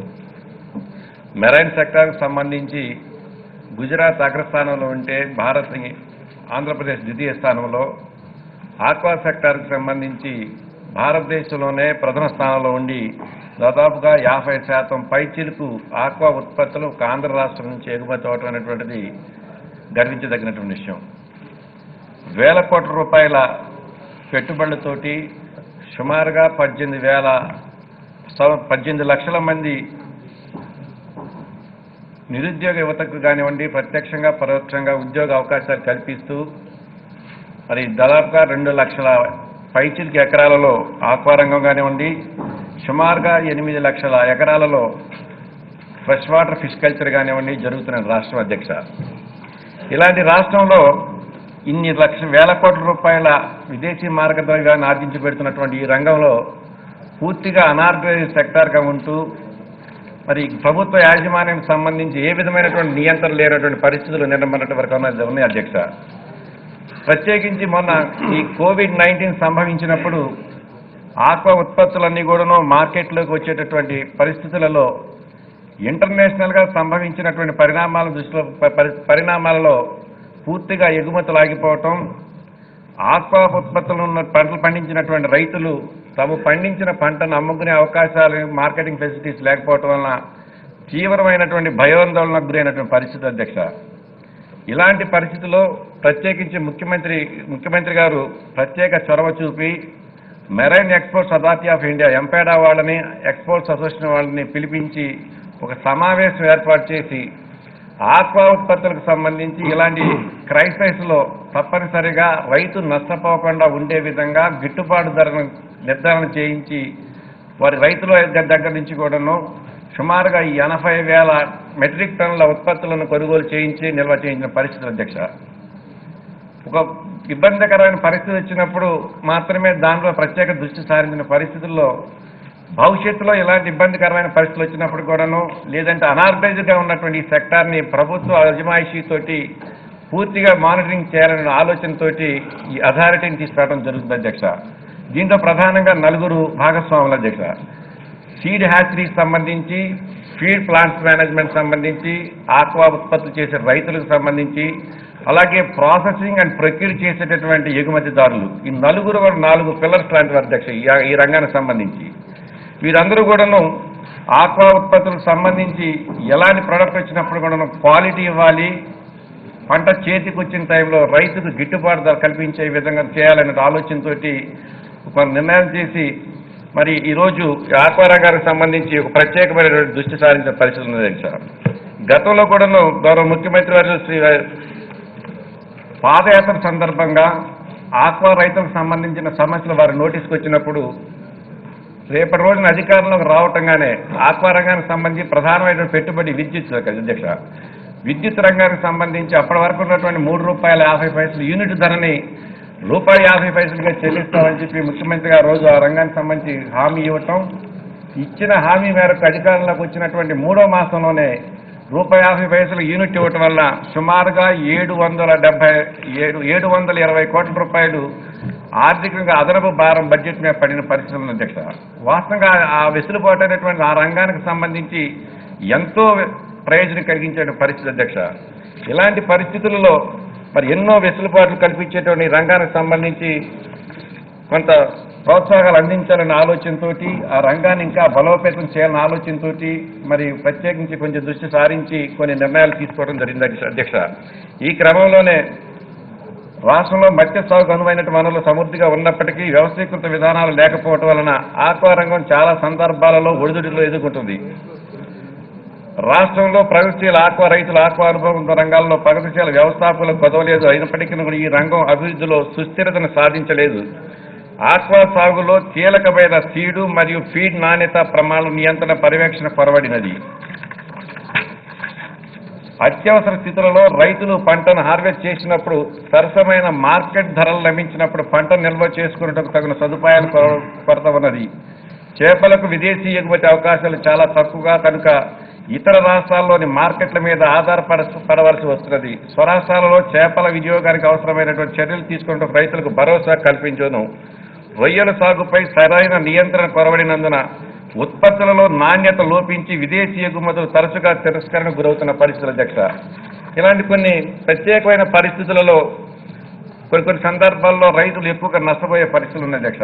F: మెరైన్ సెక్టార్కి సంబంధించి గుజరాత్ అగ్రస్థానంలో ఉంటే ఆంధ్రప్రదేశ్ ద్వితీయ స్థానంలో, ఆక్వా సెక్టార్కి సంబంధించి భారతదేశంలోనే ప్రథమ స్థానంలో ఉండి దాదాపుగా 50% పైచిలుకు ఆక్వా ఉత్పత్తులు ఒక ఆంధ్ర రాష్ట్రం నుంచి ఎగుమతి అవటం అనేటువంటిది గర్వించదగినటువంటి విషయం. వేల కోట్ల రూపాయల పెట్టుబడులతోటి సుమారుగా 18 లక్షల మంది నిరుద్యోగ యువతకు కానివ్వండి, ప్రత్యక్షంగా పరోక్షంగా ఉద్యోగ అవకాశాలు కల్పిస్తూ మరి దాదాపుగా 2 లక్షల పైచిలుకు ఎకరాలలో ఆక్వా రంగం కానివ్వండి, సుమారుగా 8 లక్షల ఎకరాలలో ఫ్రెష్ వాటర్ ఫిష్ కల్చర్ కానివ్వండి జరుగుతున్న రాష్ట్రం అధ్యక్ష. ఇలాంటి రాష్ట్రంలో ఇన్ని వేల కోట్ల రూపాయల విదేశీ మార్గద్రవ్యాన్ని ఆర్జించి పెడుతున్నటువంటి ఈ రంగంలో పూర్తిగా అనార్గనైజ్డ్ సెక్టార్గా ఉంటూ మరి ప్రభుత్వ యాజమాన్యానికి సంబంధించి ఏ విధమైనటువంటి నియంత్రణ లేనటువంటి పరిస్థితులు నిన్నటి వరకు ఉన్నాయి అధ్యక్ష. ప్రత్యేకించి మొన్న ఈ కోవిడ్-19 సంభవించినప్పుడు ఆక్వా ఉత్పత్తులన్నీ కూడాను మార్కెట్లోకి వచ్చేటటువంటి పరిస్థితులలో ఇంటర్నేషనల్గా సంభవించినటువంటి పరిణామాలలో పూర్తిగా ఎగుమతులు ఆగిపోవటం, ఆక్వా ఉత్పత్తులు ఉన్న పంటలు పండించినటువంటి రైతులు తాము పండించిన పంటను అమ్ముకునే అవకాశాలు, మార్కెటింగ్ ఫెసిలిటీస్ లేకపోవటం వలన తీవ్రమైనటువంటి భయాందోళనకు గురైనటువంటి పరిస్థితి అధ్యక్ష. ఇలాంటి పరిస్థితుల్లో ప్రత్యేకించి ముఖ్యమంత్రి గారు ప్రత్యేక చొరవ చూపి marine exports authority of India MPEDA వాళ్ళని, ఎక్స్పోర్ట్స్ అసోసియేషన్ వాళ్ళని పిలిపించి ఒక సమావేశం ఏర్పాటు చేసి ఆక్వా ఉత్పత్తులకు సంబంధించి ఇలాంటి క్రైసిస్లో తప్పనిసరిగా రైతు నష్టపోకుండా ఉండే విధంగా గిట్టుబాటు ధరను నిర్ధారణ చేయించి వారి రైతుల దగ్గర నుంచి కూడాను సుమారుగా 80,000 మెట్రిక్ టన్నుల ఉత్పత్తులను కొనుగోలు చేయించి నిల్వ చేయించిన పరిస్థితులు అధ్యక్ష. ఒక ఇబ్బందికరమైన పరిస్థితి వచ్చినప్పుడు మాత్రమే దానిలో ప్రత్యేక దృష్టి సారించిన పరిస్థితుల్లో భవిష్యత్తులో ఇలాంటి ఇబ్బందికరమైన పరిస్థితులు వచ్చినప్పుడు కూడాను, లేదంటే అనార్గనైజ్డ్గా ఉన్నటువంటి ఈ సెక్టార్ని ప్రభుత్వ అజమాయిషీతోటి పూర్తిగా మానిటరింగ్ చేయాలనే ఆలోచనతోటి ఈ అథారిటీని తీసుకురావడం జరుగుతుంది అధ్యక్ష. దీంతో ప్రధానంగా 4 భాగస్వాములు అధ్యక్ష. సీడ్ హ్యాచరీకి సంబంధించి, ఫీడ్ ప్లాంట్స్ మేనేజ్మెంట్ సంబంధించి, ఆక్వా ఉత్పత్తులు చేసే రైతులకు సంబంధించి, అలాగే ప్రాసెసింగ్ అండ్ ప్రొక్యూర్ చేసేటటువంటి ఎగుమతిదారులు, ఈ 4 పిల్లర్స్ లాంటి అధ్యక్ష ఈ రంగానికి సంబంధించి. వీరందరూ కూడాను ఆక్వా ఉత్పత్తులకు సంబంధించి ఎలాంటి ప్రోడక్ట్ వచ్చినప్పుడు కూడాను క్వాలిటీ ఇవ్వాలి, పంట చేతికి వచ్చిన టైంలో రైతుకు గిట్టుబాటు ధర కల్పించే విధంగా చేయాలనే ఆలోచనతోటి ఒక నిర్ణయం చేసి మరి ఈరోజు ఆక్వా రంగానికి సంబంధించి ఒక ప్రత్యేకమైనటువంటి దృష్టి సారించిన పరిస్థితి ఉన్నది సార్. గతంలో కూడాను గౌరవ ముఖ్యమంత్రి వారు శ్రీ పాదయాత్ర సందర్భంగా ఆక్వా రైతులకు సంబంధించిన సమస్యలు వారి నోటీస్కి వచ్చినప్పుడు రేపటి రోజున అధికారంలోకి రావటంగానే ఆక్వా రంగానికి సంబంధించి ప్రధానమైన పెట్టుబడి విద్యుత్ అధ్యక్ష. విద్యుత్ రంగానికి సంబంధించి అప్పటి వరకు ఉన్నటువంటి ₹3.50 యూనిట్ ధరని ₹1.50గా చెల్లిస్తామని చెప్పి ముఖ్యమంత్రి గారు రోజు ఆ రంగానికి సంబంధించి హామీ ఇవ్వటం, ఇచ్చిన హామీ మేరకు అధికారంలోకి వచ్చినటువంటి 3వ మాసంలోనే ₹1.50 యూనిట్ ఇవ్వటం వల్ల సుమారుగా 720 కోట్ల రూపాయలు ఆర్థికంగా అదనపు భారం బడ్జెట్ మీద పడిన పరిస్థితులు అధ్యక్ష. వాస్తవంగా ఆ వెసులుబాటు అనేటువంటి ఆ రంగానికి సంబంధించి ఎంతో ప్రయోజనం కలిగించే పరిస్థితి అధ్యక్ష. ఇలాంటి పరిస్థితులలో మరి ఎన్నో వెసులుబాట్లు కల్పించేటువంటి రంగానికి సంబంధించి కొంత ప్రోత్సాహాలు అందించాలనే ఆలోచనతో, ఆ రంగాన్ని ఇంకా బలోపేతం చేయాలనే ఆలోచనతో మరి ప్రత్యేకించి కొంచెం దృష్టి సారించి కొన్ని నిర్ణయాలు తీసుకోవడం జరిగింది అధ్యక్ష. ఈ క్రమంలోనే రాష్ట్రంలో మత్స్య సాగుకు అనువైన వనరులు సమృద్ధిగా ఉన్నప్పటికీ వ్యవస్థీకృత విధానాలు లేకపోవటం వలన ఆక్వా రంగం చాలా సందర్భాలలో ఒడిదుడుకులు ఎదుర్కొంటుంది. రాష్ట్రంలో ప్రగతిశీల ఆక్వా రైతుల ఆక్వా అనుభవం రంగాల్లో ప్రగతిశీల వ్యవస్థాపకులకు కొదవలేదు. అయినప్పటికీ కూడా ఈ రంగం అభివృద్ధిలో సుస్థిరతను సాధించలేదు. ఆక్వా సాగులో కీలకమైన సీడు మరియు ఫీడ్ నాణ్యత ప్రమాణాల నియంత్రణ పర్యవేక్షణ కొరవడినది. అత్యవసర స్థితులలో రైతులు పంటను హార్వెస్ట్ చేసినప్పుడు సరసమైన మార్కెట్ ధరలు లభించినప్పుడు పంటను నిల్వ చేసుకున్నట్టుకు తగిన సదుపాయాలు కొరత ఉన్నది. చేపలకు విదేశీ ఎగుమతి అవకాశాలు చాలా తక్కువగా కనుక ఇతర రాష్ట్రాల్లోని మార్కెట్ల మీద ఆధారపడవలసి వస్తున్నది. స్వరాష్ట్రాలలో చేపల వినియోగానికి అవసరమైనటువంటి చర్యలు తీసుకుంటూ రైతులకు భరోసా కల్పించను. రొయ్యల సాగుపై సరైన నియంత్రణ కొరవడినందున ఉత్పత్తులలో నాణ్యత లోపించి విదేశీ ఎగుమతులు తరచుగా తిరస్కరణకు గురవుతున్న పరిస్థితులు అధ్యక్ష. ఇలాంటి కొన్ని ప్రత్యేకమైన పరిస్థితులలో కొన్ని సందర్భాల్లో రైతులు ఎక్కువగా నష్టపోయే పరిస్థితులు ఉన్నాయి అధ్యక్ష.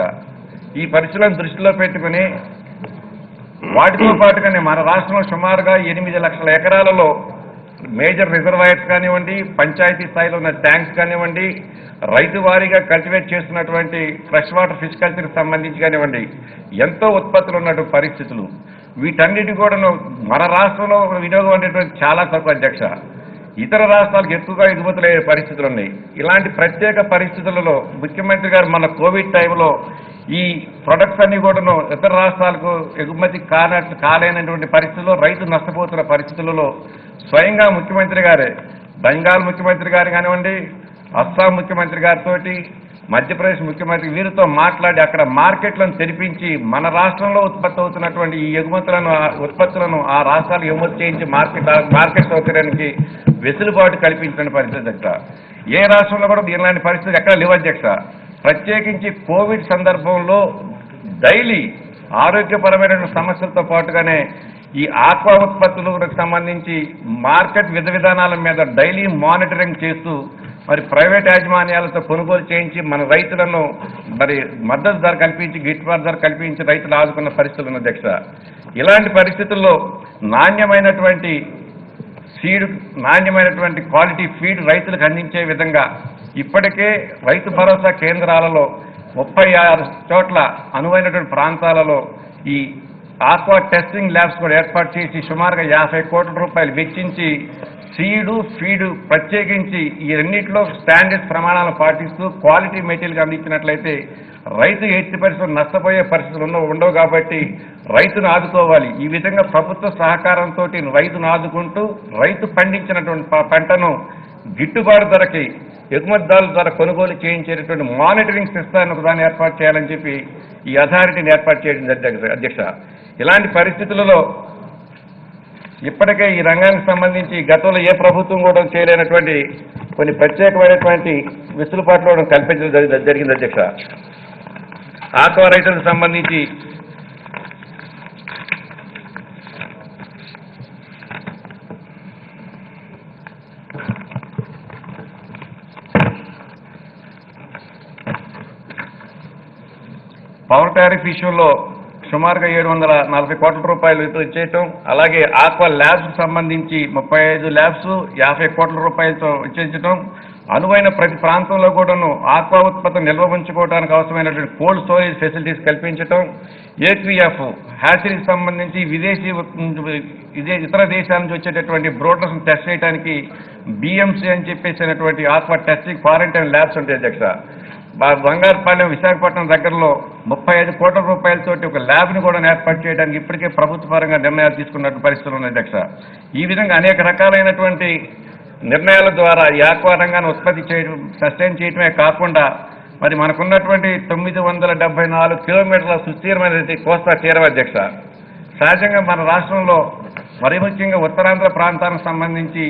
F: ఈ పరిస్థితులను దృష్టిలో పెట్టుకుని వాటితో పాటుగానే మన రాష్ట్రంలో సుమారుగా 8 లక్షల ఎకరాలలో మేజర్ రిజర్వాయర్స్ కానివ్వండి, పంచాయతీ స్థాయిలో ఉన్న ట్యాంక్స్ కానివ్వండి, రైతు వారీగా కల్టివేట్ చేస్తున్నటువంటి ఫ్రెష్ వాటర్ ఫిష్ కల్చర్కి సంబంధించి కానివ్వండి, ఎంతో ఉత్పత్తులు ఉన్నటువంటి పరిస్థితులు. వీటన్నిటి కూడా మన రాష్ట్రంలో వినియోగం అనేటువంటి చాలా తక్కువ అధ్యక్ష. ఇతర రాష్ట్రాలకు ఎక్కువగా ఎగుమతులయ్యే పరిస్థితులు ఉన్నాయి. ఇలాంటి ప్రత్యేక పరిస్థితులలో ముఖ్యమంత్రి గారు మన కోవిడ్ టైంలో ఈ ప్రొడక్ట్స్ అన్ని కూడా ఇతర రాష్ట్రాలకు ఎగుమతి కాలేనటువంటి పరిస్థితుల్లో రైతు నష్టపోతున్న పరిస్థితులలో స్వయంగా ముఖ్యమంత్రి గారే బెంగాల్ ముఖ్యమంత్రి గారు కానివ్వండి, అస్సాం ముఖ్యమంత్రి గారితో, మధ్యప్రదేశ్ ముఖ్యమంత్రి వీరితో మాట్లాడి అక్కడ మార్కెట్లను తెరిపించి మన రాష్ట్రంలో ఉత్పత్తి అవుతున్నటువంటి ఈ ఉత్పత్తులను ఆ రాష్ట్రాలకు ఎగుమతి చేయించి మార్కెట్ సౌకర్యానికి వెసులుబాటు కల్పించిన పరిస్థితి అధ్యక్ష. ఏ రాష్ట్రంలో కూడా ఇలాంటి పరిస్థితి ఎక్కడ లేవు అధ్యక్ష. ప్రత్యేకించి కోవిడ్ సందర్భంలో డైలీ ఆరోగ్యపరమైన సమస్యలతో పాటుగానే ఈ ఆక్వా ఉత్పత్తులకు సంబంధించి మార్కెట్ విధానాల మీద డైలీ మానిటరింగ్ చేస్తూ మరి ప్రైవేట్ యాజమాన్యాలతో కొనుగోలు చేయించి మన రైతులను మరి మద్దతు ధర కల్పించి, గిట్టుబాటు ధర కల్పించి రైతులు ఆదుకున్న పరిస్థితులు ఉన్న అధ్యక్ష. ఇలాంటి పరిస్థితుల్లో నాణ్యమైనటువంటి క్వాలిటీ ఫీడ్ రైతులకు అందించే విధంగా ఇప్పటికే రైతు భరోసా కేంద్రాలలో 36 చోట్ల అనువైనటువంటి ప్రాంతాలలో ఈ ఆక్వా టెస్టింగ్ ల్యాబ్స్ కూడా ఏర్పాటు చేసి సుమారుగా 50 కోట్ల రూపాయలు వెచ్చించి సీడు ఫీడు ప్రత్యేకించి ఈ రెండింటిలో స్టాండర్డ్స్ ప్రమాణాలను పాటిస్తూ క్వాలిటీ మెటీరియల్ అందించినట్లయితే రైతు 80% నష్టపోయే పరిస్థితులు ఉండవు. కాబట్టి రైతును ఆదుకోవాలి. ఈ విధంగా ప్రభుత్వ సహకారంతో రైతును ఆదుకుంటూ రైతు పండించినటువంటి పంటను గిట్టుబాటు ధరకి ఎగుమతిదారుల ద్వారా కొనుగోలు చేయించేటటువంటి మానిటరింగ్ సిస్టాన్ని ఒకదాన్ని ఏర్పాటు చేయాలని చెప్పి ఈ అథారిటీని ఏర్పాటు చేయడం అధ్యక్ష. ఇలాంటి పరిస్థితులలో ఇప్పటికే ఈ రంగానికి సంబంధించి గతంలో ఏ ప్రభుత్వం కూడా చేయలేనటువంటి కొన్ని ప్రత్యేకమైనటువంటి వెసులుబాట్లు కల్పించడం జరిగింది అధ్యక్ష. ఆక్వా రైతులకు సంబంధించి పవర్ టారిఫ్ ఇష్యూలో సుమారుగా 740 కోట్ల రూపాయలు ఇచ్చేయటం, అలాగే ఆక్వా ల్యాబ్స్ సంబంధించి 35 ల్యాబ్స్ 50 కోట్ల రూపాయలతో ఇచ్చేయటం, అనువైన ప్రతి ప్రాంతంలో కూడాను ఆక్వా ఉత్పత్తిని నిల్వ ఉంచుకోవడానికి అవసరమైనటువంటి కోల్డ్ స్టోరేజ్ ఫెసిలిటీస్ కల్పించటం, ఏక్విఎఫ్ హ్యాచరీకి సంబంధించి ఇతర దేశాల నుంచి వచ్చేటటువంటి బ్రోడర్స్ టెస్ట్ చేయడానికి బిఎంసీ అని చెప్పేసినటువంటి ఆక్వా టెస్టింగ్ క్వారంటైన్ ల్యాబ్స్ ఉంటాయి అధ్యక్ష. బంగారుపాలెం విశాఖపట్నం దగ్గరలో 35 కోట్ల రూపాయలతోటి ఒక ల్యాబ్ని కూడా ఏర్పాటు చేయడానికి ఇప్పటికే ప్రభుత్వ పరంగా నిర్ణయాలు తీసుకున్నటువంటి పరిస్థితులు ఉన్నాయి అధ్యక్ష. ఈ విధంగా అనేక రకాలైనటువంటి నిర్ణయాల ద్వారా ఈ ఆక్వా రంగాన్ని ఉత్పత్తి చేయడం సస్టైన్ చేయడమే కాకుండా మరి మనకున్నటువంటి 974 కిలోమీటర్ల సుస్థిరమైన కోస్తా తీరం అధ్యక్ష. సహజంగా మన రాష్ట్రంలో మరి ముఖ్యంగా ఉత్తరాంధ్ర ప్రాంతానికి సంబంధించి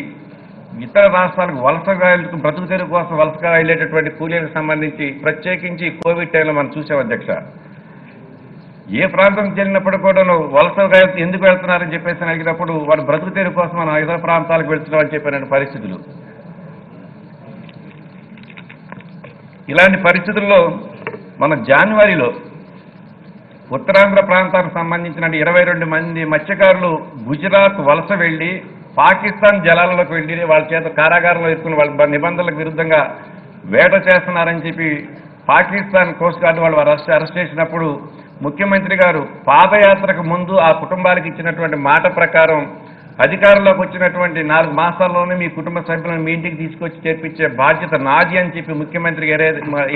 F: ఇతర రాష్ట్రాలకు వలసగా బ్రతుకు తెరువు కోసం వలసగా వెళ్ళేటటువంటి కూలీలకు సంబంధించి ప్రత్యేకించి కోవిడ్ టైంలో మనం చూసాం అధ్యక్ష. ఏ ప్రాంతం చెల్లినప్పుడు కూడా వలసగా ఎందుకు వెళ్తున్నారని చెప్పేసి అడిగినప్పుడు వారు బ్రతుకు తెరువు కోసం మనం ఇతర ప్రాంతాలకు వెళ్తున్నామని చెప్పిన పరిస్థితులు. ఇలాంటి పరిస్థితుల్లో మన జనవరిలో ఉత్తరాంధ్ర ప్రాంతానికి సంబంధించిన 22 మంది మత్స్యకారులు గుజరాత్ వలస వెళ్లి పాకిస్తాన్ జలాలలోకి వెళ్ళి వాళ్ళ చేత కారాగారంలో ఎత్తుకుని వాళ్ళ నిబంధనలకు విరుద్ధంగా వేట చేస్తున్నారని చెప్పి పాకిస్తాన్ కోస్ట్ గార్డు వాళ్ళు అరెస్ట్ చేసినప్పుడు ముఖ్యమంత్రి గారు పాదయాత్రకు ముందు ఆ కుటుంబాలకు ఇచ్చినటువంటి మాట ప్రకారం అధికారంలోకి వచ్చినటువంటి 4 మాసాల్లోనే మీ కుటుంబ సభ్యులను మీ ఇంటికి తీసుకొచ్చి చేర్పించే బాధ్యత నాది అని చెప్పి ముఖ్యమంత్రి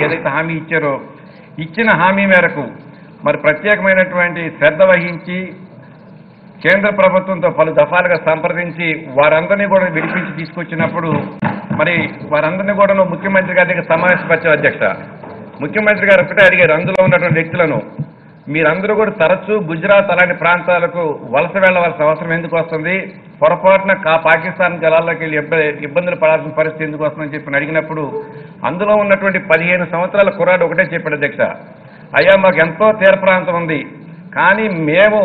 F: ఏదైతే హామీ ఇచ్చారో ఇచ్చిన హామీ మేరకు మరి ప్రత్యేకమైనటువంటి శ్రద్ధ వహించి కేంద్ర ప్రభుత్వంతో పలు దఫాలుగా సంప్రదించి వారందరినీ కూడా విడిపించి తీసుకొచ్చినప్పుడు మరి వారందరినీ కూడా ముఖ్యమంత్రి గారి దగ్గర సమావేశపరిచారు అధ్యక్ష. ముఖ్యమంత్రి గారు ఒకటే అడిగారు, అందులో ఉన్నటువంటి వ్యక్తులను మీరందరూ కూడా తరచూ గుజరాత్ అలాంటి ప్రాంతాలకు వలస వెళ్ళవలసిన అవసరం ఎందుకు వస్తుంది, పొరపాటున పాకిస్తాన్ జలాల్లోకి వెళ్ళి ఇబ్బందులు పడాల్సిన పరిస్థితి ఎందుకు వస్తుందని చెప్పి అడిగినప్పుడు అందులో ఉన్నటువంటి 15 సంవత్సరాల కుర్రాడు ఒకటే చెప్పాడు, అధ్యక్ష, అయ్యా మాకు ఎంతో తీర ప్రాంతం ఉంది, కానీ మేము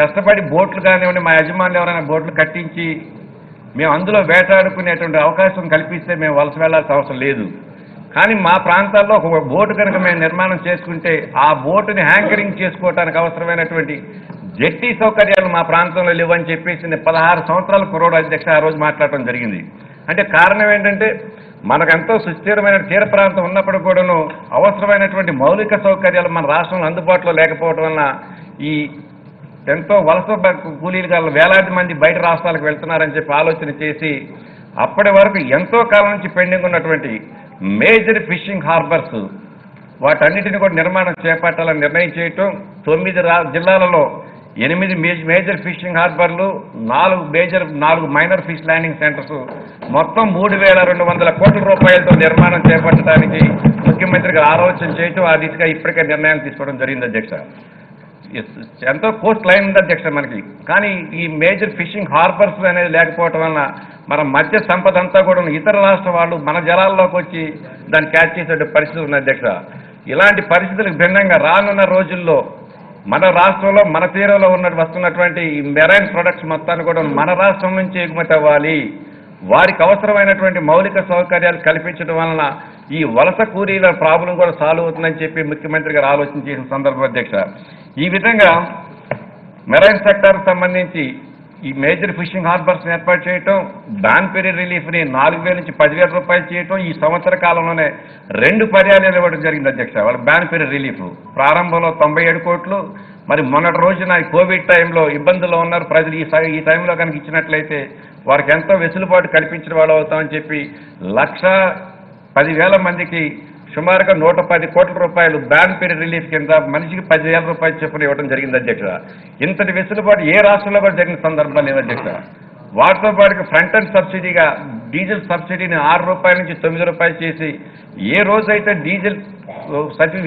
F: కష్టపడి బోట్లు కానివ్వండి, మా యజమానులు ఎవరైనా బోట్లు కట్టించి మేము అందులో వేటాడుకునేటువంటి అవకాశం కల్పిస్తే మేము వలస వెళ్లాల్సిన అవసరం లేదు. కానీ మా ప్రాంతాల్లో ఒక బోటు కనుక మేము నిర్మాణం చేసుకుంటే ఆ బోటుని హ్యాంకరింగ్ చేసుకోవడానికి అవసరమైనటువంటి జెట్టి సౌకర్యాలు మా ప్రాంతంలో లేవని చెప్పేసి 16 సంవత్సరాల కుర్రోడు అధ్యక్ష ఆ రోజు మాట్లాడటం జరిగింది. అంటే కారణం ఏంటంటే మనకెంతో సుస్థిరమైన తీర ప్రాంతం ఉన్నప్పుడు కూడాను అవసరమైనటువంటి మౌలిక సౌకర్యాలు మన రాష్ట్రంలో అందుబాటులో లేకపోవడం వలన ఈ ఎంతో వలస కూలీలు గల వేలాది మంది బయట రాష్ట్రాలకు వెళ్తున్నారని చెప్పి ఆలోచన చేసి అప్పటి వరకు ఎంతో కాలం నుంచి పెండింగ్ ఉన్నటువంటి మేజర్ ఫిషింగ్ హార్బర్స్ వాటన్నిటిని కూడా నిర్మాణం చేపట్టాలని నిర్ణయం చేయటం, 9 జిల్లాలలో 8 మేజర్ ఫిషింగ్ హార్బర్లు, 4 మైనర్ ఫిష్ ల్యాండింగ్ సెంటర్స్, మొత్తం 3,200 కోట్ల రూపాయలతో నిర్మాణం చేపట్టడానికి ముఖ్యమంత్రి గారు ఆలోచన చేయటం, ఆ దిశగా ఇప్పటికే నిర్ణయాలు తీసుకోవడం జరిగింది అధ్యక్ష. ఎంతో కోస్ట్ లైన్ ఉంది అధ్యక్ష మనకి, కానీ ఈ మేజర్ ఫిషింగ్ హార్బర్స్ అనేది లేకపోవటం వలన మన మధ్య సంపద అంతా కూడా ఇతర రాష్ట్ర వాళ్ళు మన జలాల్లోకి వచ్చి దాన్ని క్యాచ్ చేసే పరిస్థితి ఉంది అధ్యక్ష. ఇలాంటి పరిస్థితులకు భిన్నంగా రానున్న రోజుల్లో మన రాష్ట్రంలో మన తీరంలో వస్తున్నటువంటి ఈ మెరైన్ ప్రొడక్ట్స్ మొత్తాన్ని కూడా మన రాష్ట్రం నుంచి ఎగుమతి అవ్వాలి, వారికి అవసరమైనటువంటి మౌలిక సౌకర్యాలు కల్పించడం వలన ఈ వలస కూలీల ప్రాబ్లం కూడా సాల్వ్ అవుతుందని చెప్పి ముఖ్యమంత్రి గారు ఆలోచన చేసిన సందర్భం అధ్యక్ష. ఈ విధంగా మెరైన్ సెక్టార్కి సంబంధించి ఈ మేజర్ ఫిషింగ్ హార్బర్స్ ఏర్పాటు చేయటం, బ్యాన్ పీరియడ్ రిలీఫ్ని 4,000 నుంచి 10,000 రూపాయలు చేయటం, ఈ సంవత్సర కాలంలోనే 2 పర్యాయాలు ఇవ్వడం జరిగింది అధ్యక్ష. వాళ్ళ బ్యాన్ పీరియడ్ రిలీఫ్ ప్రారంభంలో 97 కోట్లు, మరి మొన్నటి రోజున కోవిడ్ టైంలో ఇబ్బందుల్లో ఉన్నారు ప్రజలు, ఈ టైంలో కనుక ఇచ్చినట్లయితే వారికి ఎంతో వెసులుబాటు కల్పించిన వాళ్ళు అవుతామని చెప్పి 1,10,000 మందికి సుమారుగా 110 కోట్ల రూపాయలు బ్యాన్ పీరియడ్ రిలీఫ్ కింద మనిషికి 10,000 రూపాయలు చొప్పున ఇవ్వడం జరిగింది అధ్యక్ష. ఇంతటి వెసులుబాటు ఏ రాష్ట్రంలో కూడా జరిగిన సందర్భాలు లేవు అధ్యక్ష. వాటితో పాటు ఫ్రంట్ ఎండ్ సబ్సిడీగా డీజిల్ సబ్సిడీని 6 రూపాయల నుంచి 9 రూపాయలు చేసి ఏ రోజైతే డీజిల్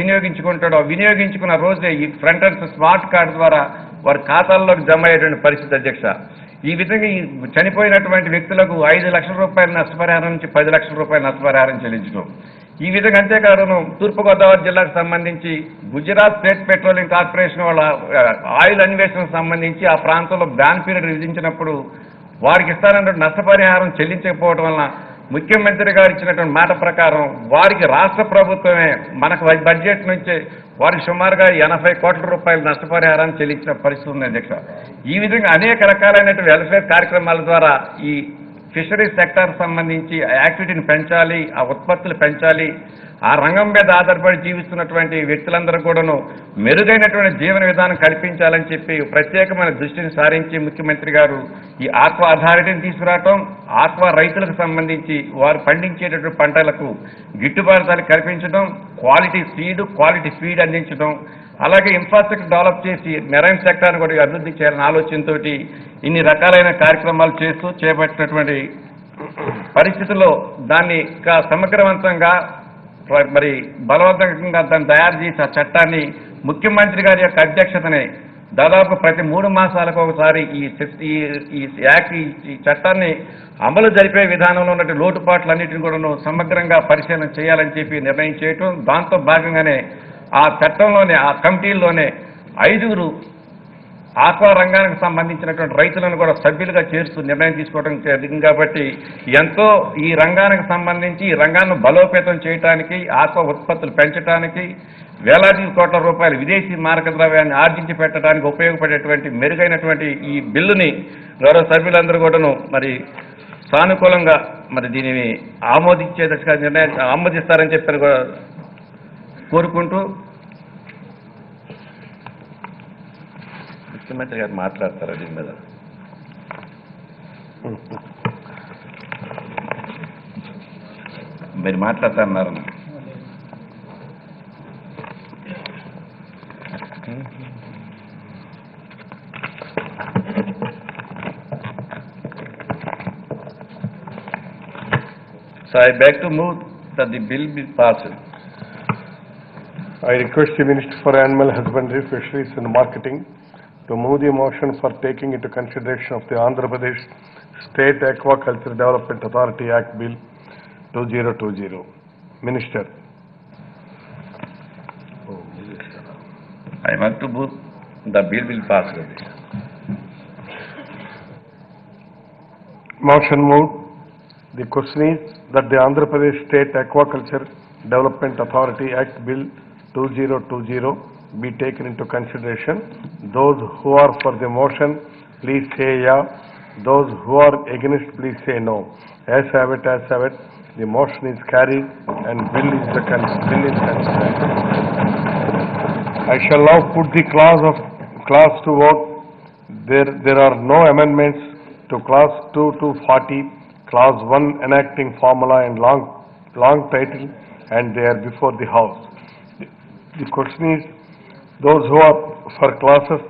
F: వినియోగించుకుంటాడో వినియోగించుకున్న రోజే ఈ ఫ్రంట్ ఎండ్ స్మార్ట్ కార్డు ద్వారా వారి ఖాతాల్లోకి జమ అయ్యేటువంటి పరిస్థితి అధ్యక్ష. ఈ విధంగా ఈ చనిపోయినటువంటి వ్యక్తులకు 5 లక్షల రూపాయల నష్టపరిహారం నుంచి 10 లక్షల రూపాయల నష్టపరిహారం చెల్లించడం. ఈ విధంగా అంతేకాదు తూర్పుగోదావరి జిల్లాకు సంబంధించి గుజరాత్ స్టేట్ పెట్రోలియం కార్పొరేషన్ వాళ్ళ ఆయిల్ అన్వేషణకు సంబంధించి ఆ ప్రాంతంలో బ్యాన్ పీరియడ్ విధించినప్పుడు వారికి ఇస్తానన్న నష్టపరిహారం చెల్లించకపోవడం వలన ముఖ్యమంత్రి గారు ఇచ్చినటువంటి మాట ప్రకారం వారికి రాష్ట్ర ప్రభుత్వమే మనకు బడ్జెట్ నుంచే వారికి సుమారుగా 80 కోట్ల రూపాయల నష్టపరిహారాన్ని చెల్లించిన పరిస్థితి ఉంది అధ్యక్ష. ఈ విధంగా అనేక రకాలైనటువంటి వెల్ఫేర్ కార్యక్రమాల ద్వారా ఈ ఫిషరీస్ సెక్టార్ సంబంధించి యాక్టివిటీని పెంచాలి, ఆ ఉత్పత్తులు పెంచాలి, ఆ రంగం మీద ఆధారపడి జీవిస్తున్నటువంటి వ్యక్తులందరూ కూడాను మెరుగైనటువంటి జీవన విధానం కల్పించాలని చెప్పి ప్రత్యేకమైన దృష్టిని సారించి ముఖ్యమంత్రి గారు ఈ ఆక్వా అథారిటీని తీసుకురావటం, ఆక్వా రైతులకు సంబంధించి వారు పండించేటటువంటి పంటలకు గిట్టుబాటు ధర కల్పించడం, క్వాలిటీ సీడ్ క్వాలిటీ ఫీడ్ అందించడం, అలాగే ఇన్ఫ్రాస్ట్రక్చర్ డెవలప్ చేసి మెరైన్ సెక్టార్ని కూడా అభివృద్ధి చేయాలనే ఆలోచనతో ఇన్ని రకాలైన కార్యక్రమాలు చేస్తూ చేపట్టినటువంటి పరిస్థితుల్లో దాన్ని ఇంకా సమగ్రవంతంగా మరి బలవంతంగా దాన్ని తయారు చేసి ఆ చట్టాన్ని ముఖ్యమంత్రి గారి యొక్క అధ్యక్షతనే దాదాపు ప్రతి 3 మాసాలకు ఒకసారి ఈ చట్టాన్ని అమలు జరిపే విధానంలో ఉన్నటువంటి లోటుపాట్లన్నింటినీ కూడా సమగ్రంగా పరిశీలన చేయాలని చెప్పి నిర్ణయం చేయటం, దాంతో భాగంగానే ఆ చట్టంలోనే ఆ కమిటీల్లోనే 5 ఆక్వా రంగానికి సంబంధించినటువంటి రైతులను కూడా సభ్యులుగా చేరుస్తూ నిర్ణయం తీసుకోవడం జరిగింది. కాబట్టి ఎంతో ఈ రంగానికి సంబంధించి ఈ రంగాన్ని బలోపేతం చేయడానికి, ఆక్వా ఉత్పత్తులు పెంచడానికి, వేలాది కోట్ల రూపాయల విదేశీ మారక ద్రవ్యాన్ని ఆర్జించి పెట్టడానికి ఉపయోగపడేటువంటి మెరుగైనటువంటి ఈ బిల్లుని గౌరవ సభ్యులందరూ కూడాను మరి సానుకూలంగా మరి దీనిని ఆమోదించే దశగా ఆమోదిస్తారని చెప్పి కోరుకుంటూ ముఖ్యమంత్రి గారు మాట్లాడతారు దీని మీద. మీరు మాట్లాడతారన్నారు. So I beg to move that the bill be passed.
G: I request the Minister for Animal Husbandry, Fisheries and Marketing to move the motion for taking into consideration of the Andhra Pradesh State Aquaculture Development Authority Act Bill 2020. Minister.
F: I want to move the bill will pass.
G: Motion moved. The question is that the Andhra Pradesh State Aquaculture Development Authority Act Bill 2020 be taken into consideration. Those who are for the motion, please say yeah. Those who are against, please say no. As have it, as have it. The motion is carried and bill is considered. I shall now put the class to vote. There are no amendments to class 2 to 40, class 1 enacting formula and long title, and they are before the House. The question is, those who are for clauses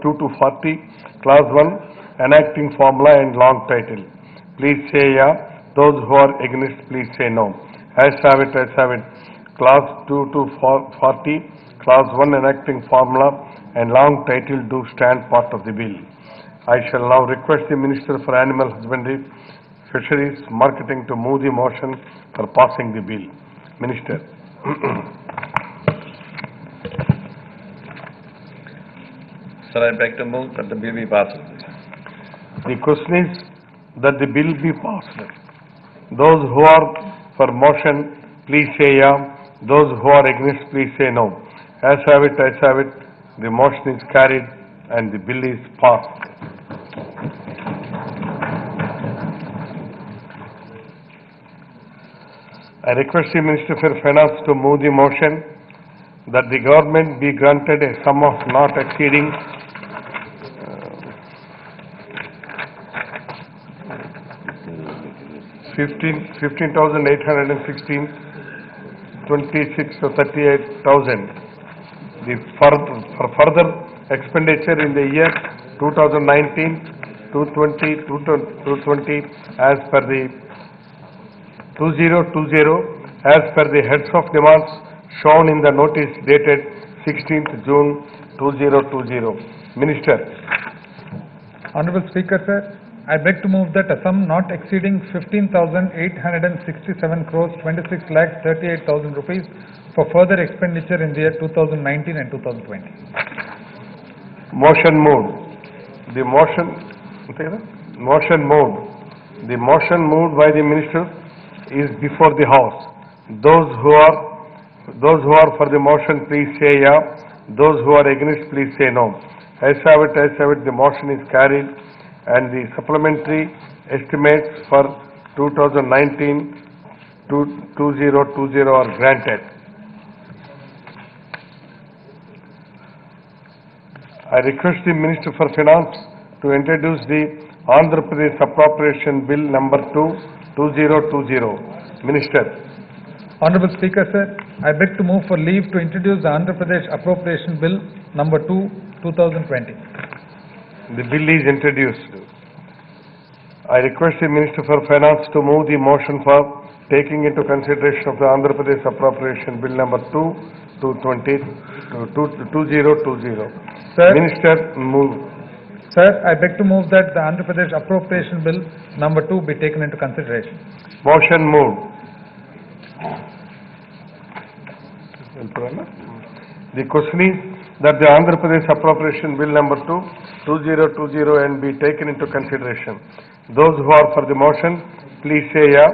G: 2 to 40, class 1 enacting formula and long title, please say yeah. Those who are against, please say no. As have it, as have it. Class 2 to 40, class 1 enacting formula and long title do stand part of the bill. I shall now request the Minister for Animal Husbandry, Fisheries, Marketing to move the motion for passing the bill. Minister.
F: Sir, I beg to move that the bill be passed.
G: The question is that the bill be passed. Those who are for motion, please say yeah. Those who are against, please say no. As have it, as have it. The motion is carried and the bill is passed. I request the Minister for Finance to move the motion that the government be granted a sum of not exceeding 15,816, 26 or 38,000. For further expenditure in the year 2019, 220 as per the 2020 as per the heads of demands shown in the notice dated 16th June 2020. Minister.
C: Honorable Speaker, sir, I beg to move that a sum not exceeding 15,867 crores 26 lakhs 38,000 rupees for further expenditure in the year 2019 and 2020.
G: Motion moved. The motion moved. The motion moved by the Minister is before the House. Those who are for the motion, please say yeah. Those who are against, please say no. As have it, the motion is carried and the supplementary estimates for 2019 to 2020 are granted. I request the Minister for Finance to introduce the Andhra Pradesh Appropriation Bill number 2, 2020. Minister.
C: Honorable Speaker, sir, I beg to move for leave to introduce the Andhra Pradesh Appropriation Bill number 2, 2020.
G: The bill is introduced. I request the Minister for Finance to move the motion for taking into consideration of the Andhra Pradesh Appropriation Bill number 2, 2020.
C: Sir,
G: Minister, move.
C: Sir, I beg to move that the Andhra Pradesh Appropriation Bill number 2 be taken into consideration.
G: Motion moved. The question is that the Andhra Pradesh Appropriation Bill number 2, 2020 and be taken into consideration. Those who are for the motion, please say yeah.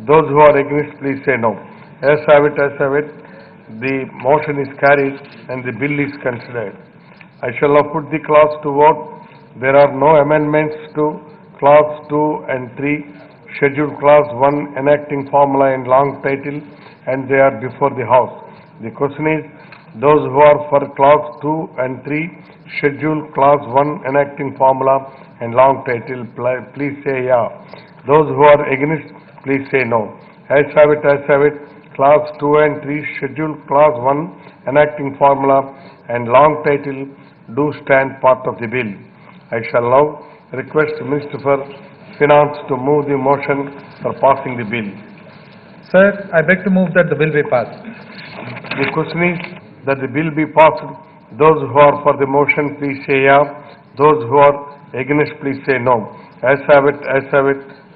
G: Those who are against, please say no. As have it, the motion is carried and the bill is considered. I shall now put the clause to vote. There are no amendments to clause 2 and 3, scheduled clause 1 enacting formula and long title, and they are before the House. The question is, those who are for clause 2 and 3, scheduled clause 1 enacting formula and long title, please say yeah. Those who are against, please say no. As have it, clause 2 and 3, scheduled clause 1 enacting formula and long title do stand part of the bill. I shall now request the Minister for Finance to move the motion for passing the bill.
C: Sir, I beg to move that the bill be passed.
G: The question is that the bill be passed. Those who are for the motion, please say yeah. Those who are against, please say no. As have it,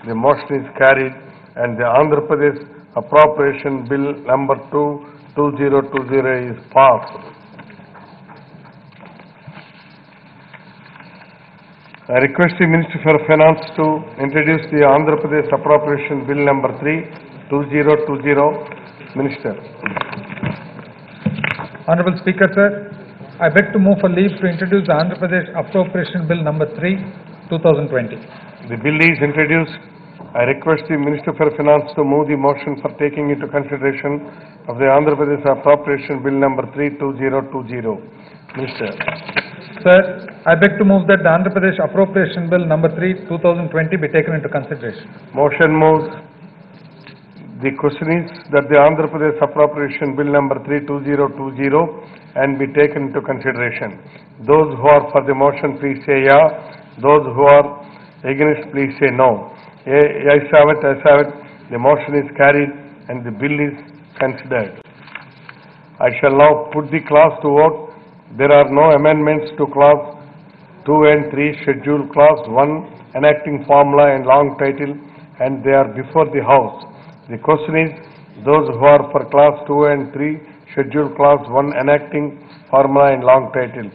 G: the motion is carried and the Andhra Pradesh Appropriation Bill number 2020 is passed. I request the Minister for Finance to introduce the Andhra Pradesh Appropriation Bill number 2020. Minister.
C: Honorable Speaker, sir, I beg to move for leave to introduce the Andhra Pradesh Appropriation Bill number 3, 2020.
G: The bill is introduced. I request the Minister for Finance to move the motion for taking into consideration of the Andhra Pradesh Appropriation Bill number 3, 2020. Minister.
C: Sir, I beg to move that the Andhra Pradesh Appropriation Bill number 3, 2020 be taken into consideration.
G: Motion moved. The question is that the Andhra Pradesh Appropriation Bill number 3, 2020 and be taken into consideration. Those who are for the motion, please say yeah. Those who are against, please say no. Ayes have it, the motion is carried and the bill is considered. I shall now put the clause to vote. There are no amendments to clause 2 and 3, schedule clause 1, enacting formula and long title, and they are before the House. The question is, those who are for clause 2 and 3, schedule clause 1, enacting formula and long title,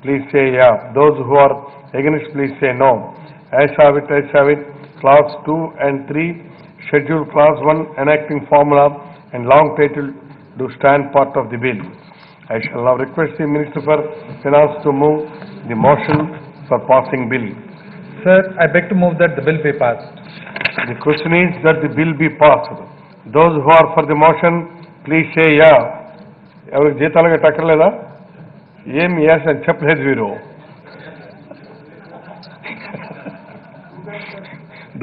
G: please say yeah. Those who are against, please say no. Ayes have it, clause 2 and 3, schedule clause 1, enacting formula and long title do stand part of the bill. I shall now request the Minister for Finance to move the motion for passing bill.
C: Sir, I beg to move that the bill be passed.
G: The question is that the bill be passed. Those who are for the motion, please say yeah. ఎవరికి జీతాలుగా టక్కర్లేదా? ఏం yes అని చెప్పలేదు వీరు.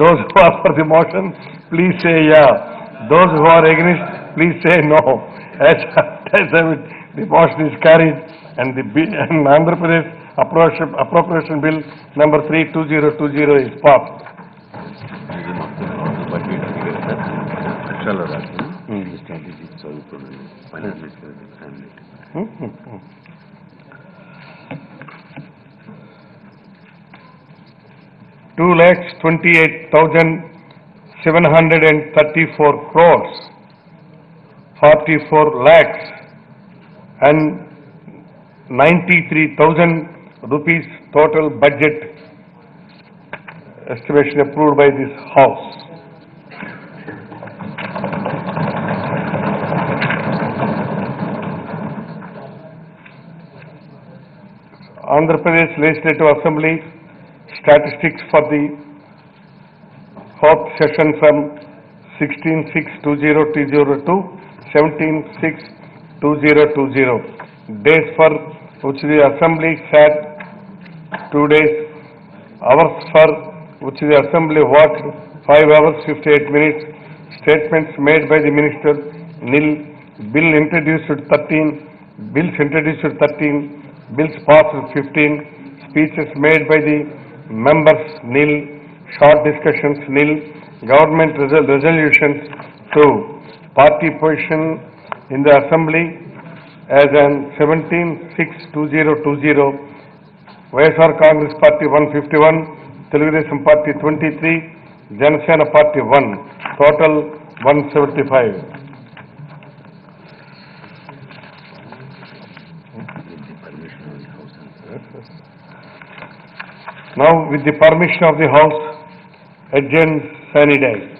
G: Those who are for the motion, please say yeah. Those who are against, please say no. As the motion is carried and the Andhra Pradesh Appropriation Bill number 3, 2020 is passed. $2,28,734 crores, 44 lakhs and 93,000 rupees total budget estimation approved by this House. Andhra Pradesh Legislative Assembly statistics for the fourth session from 16/6/2020 to 17/6/2020. Days for which the Assembly sat 2 days. Hours for which the Assembly worked 5 hours 58 minutes. Statements made by the Minister nil. Bills introduced 13. Bills passed 15. Speeches made by the members nil. Short discussions nil. Government resolutions 2. Party position in the Assembly as on 17/6/2020. YSR Congress Party 151, Telugudesam Party 23, Janasena Party 1. Total 175. Now, with the permission of the House, adjourn sine die.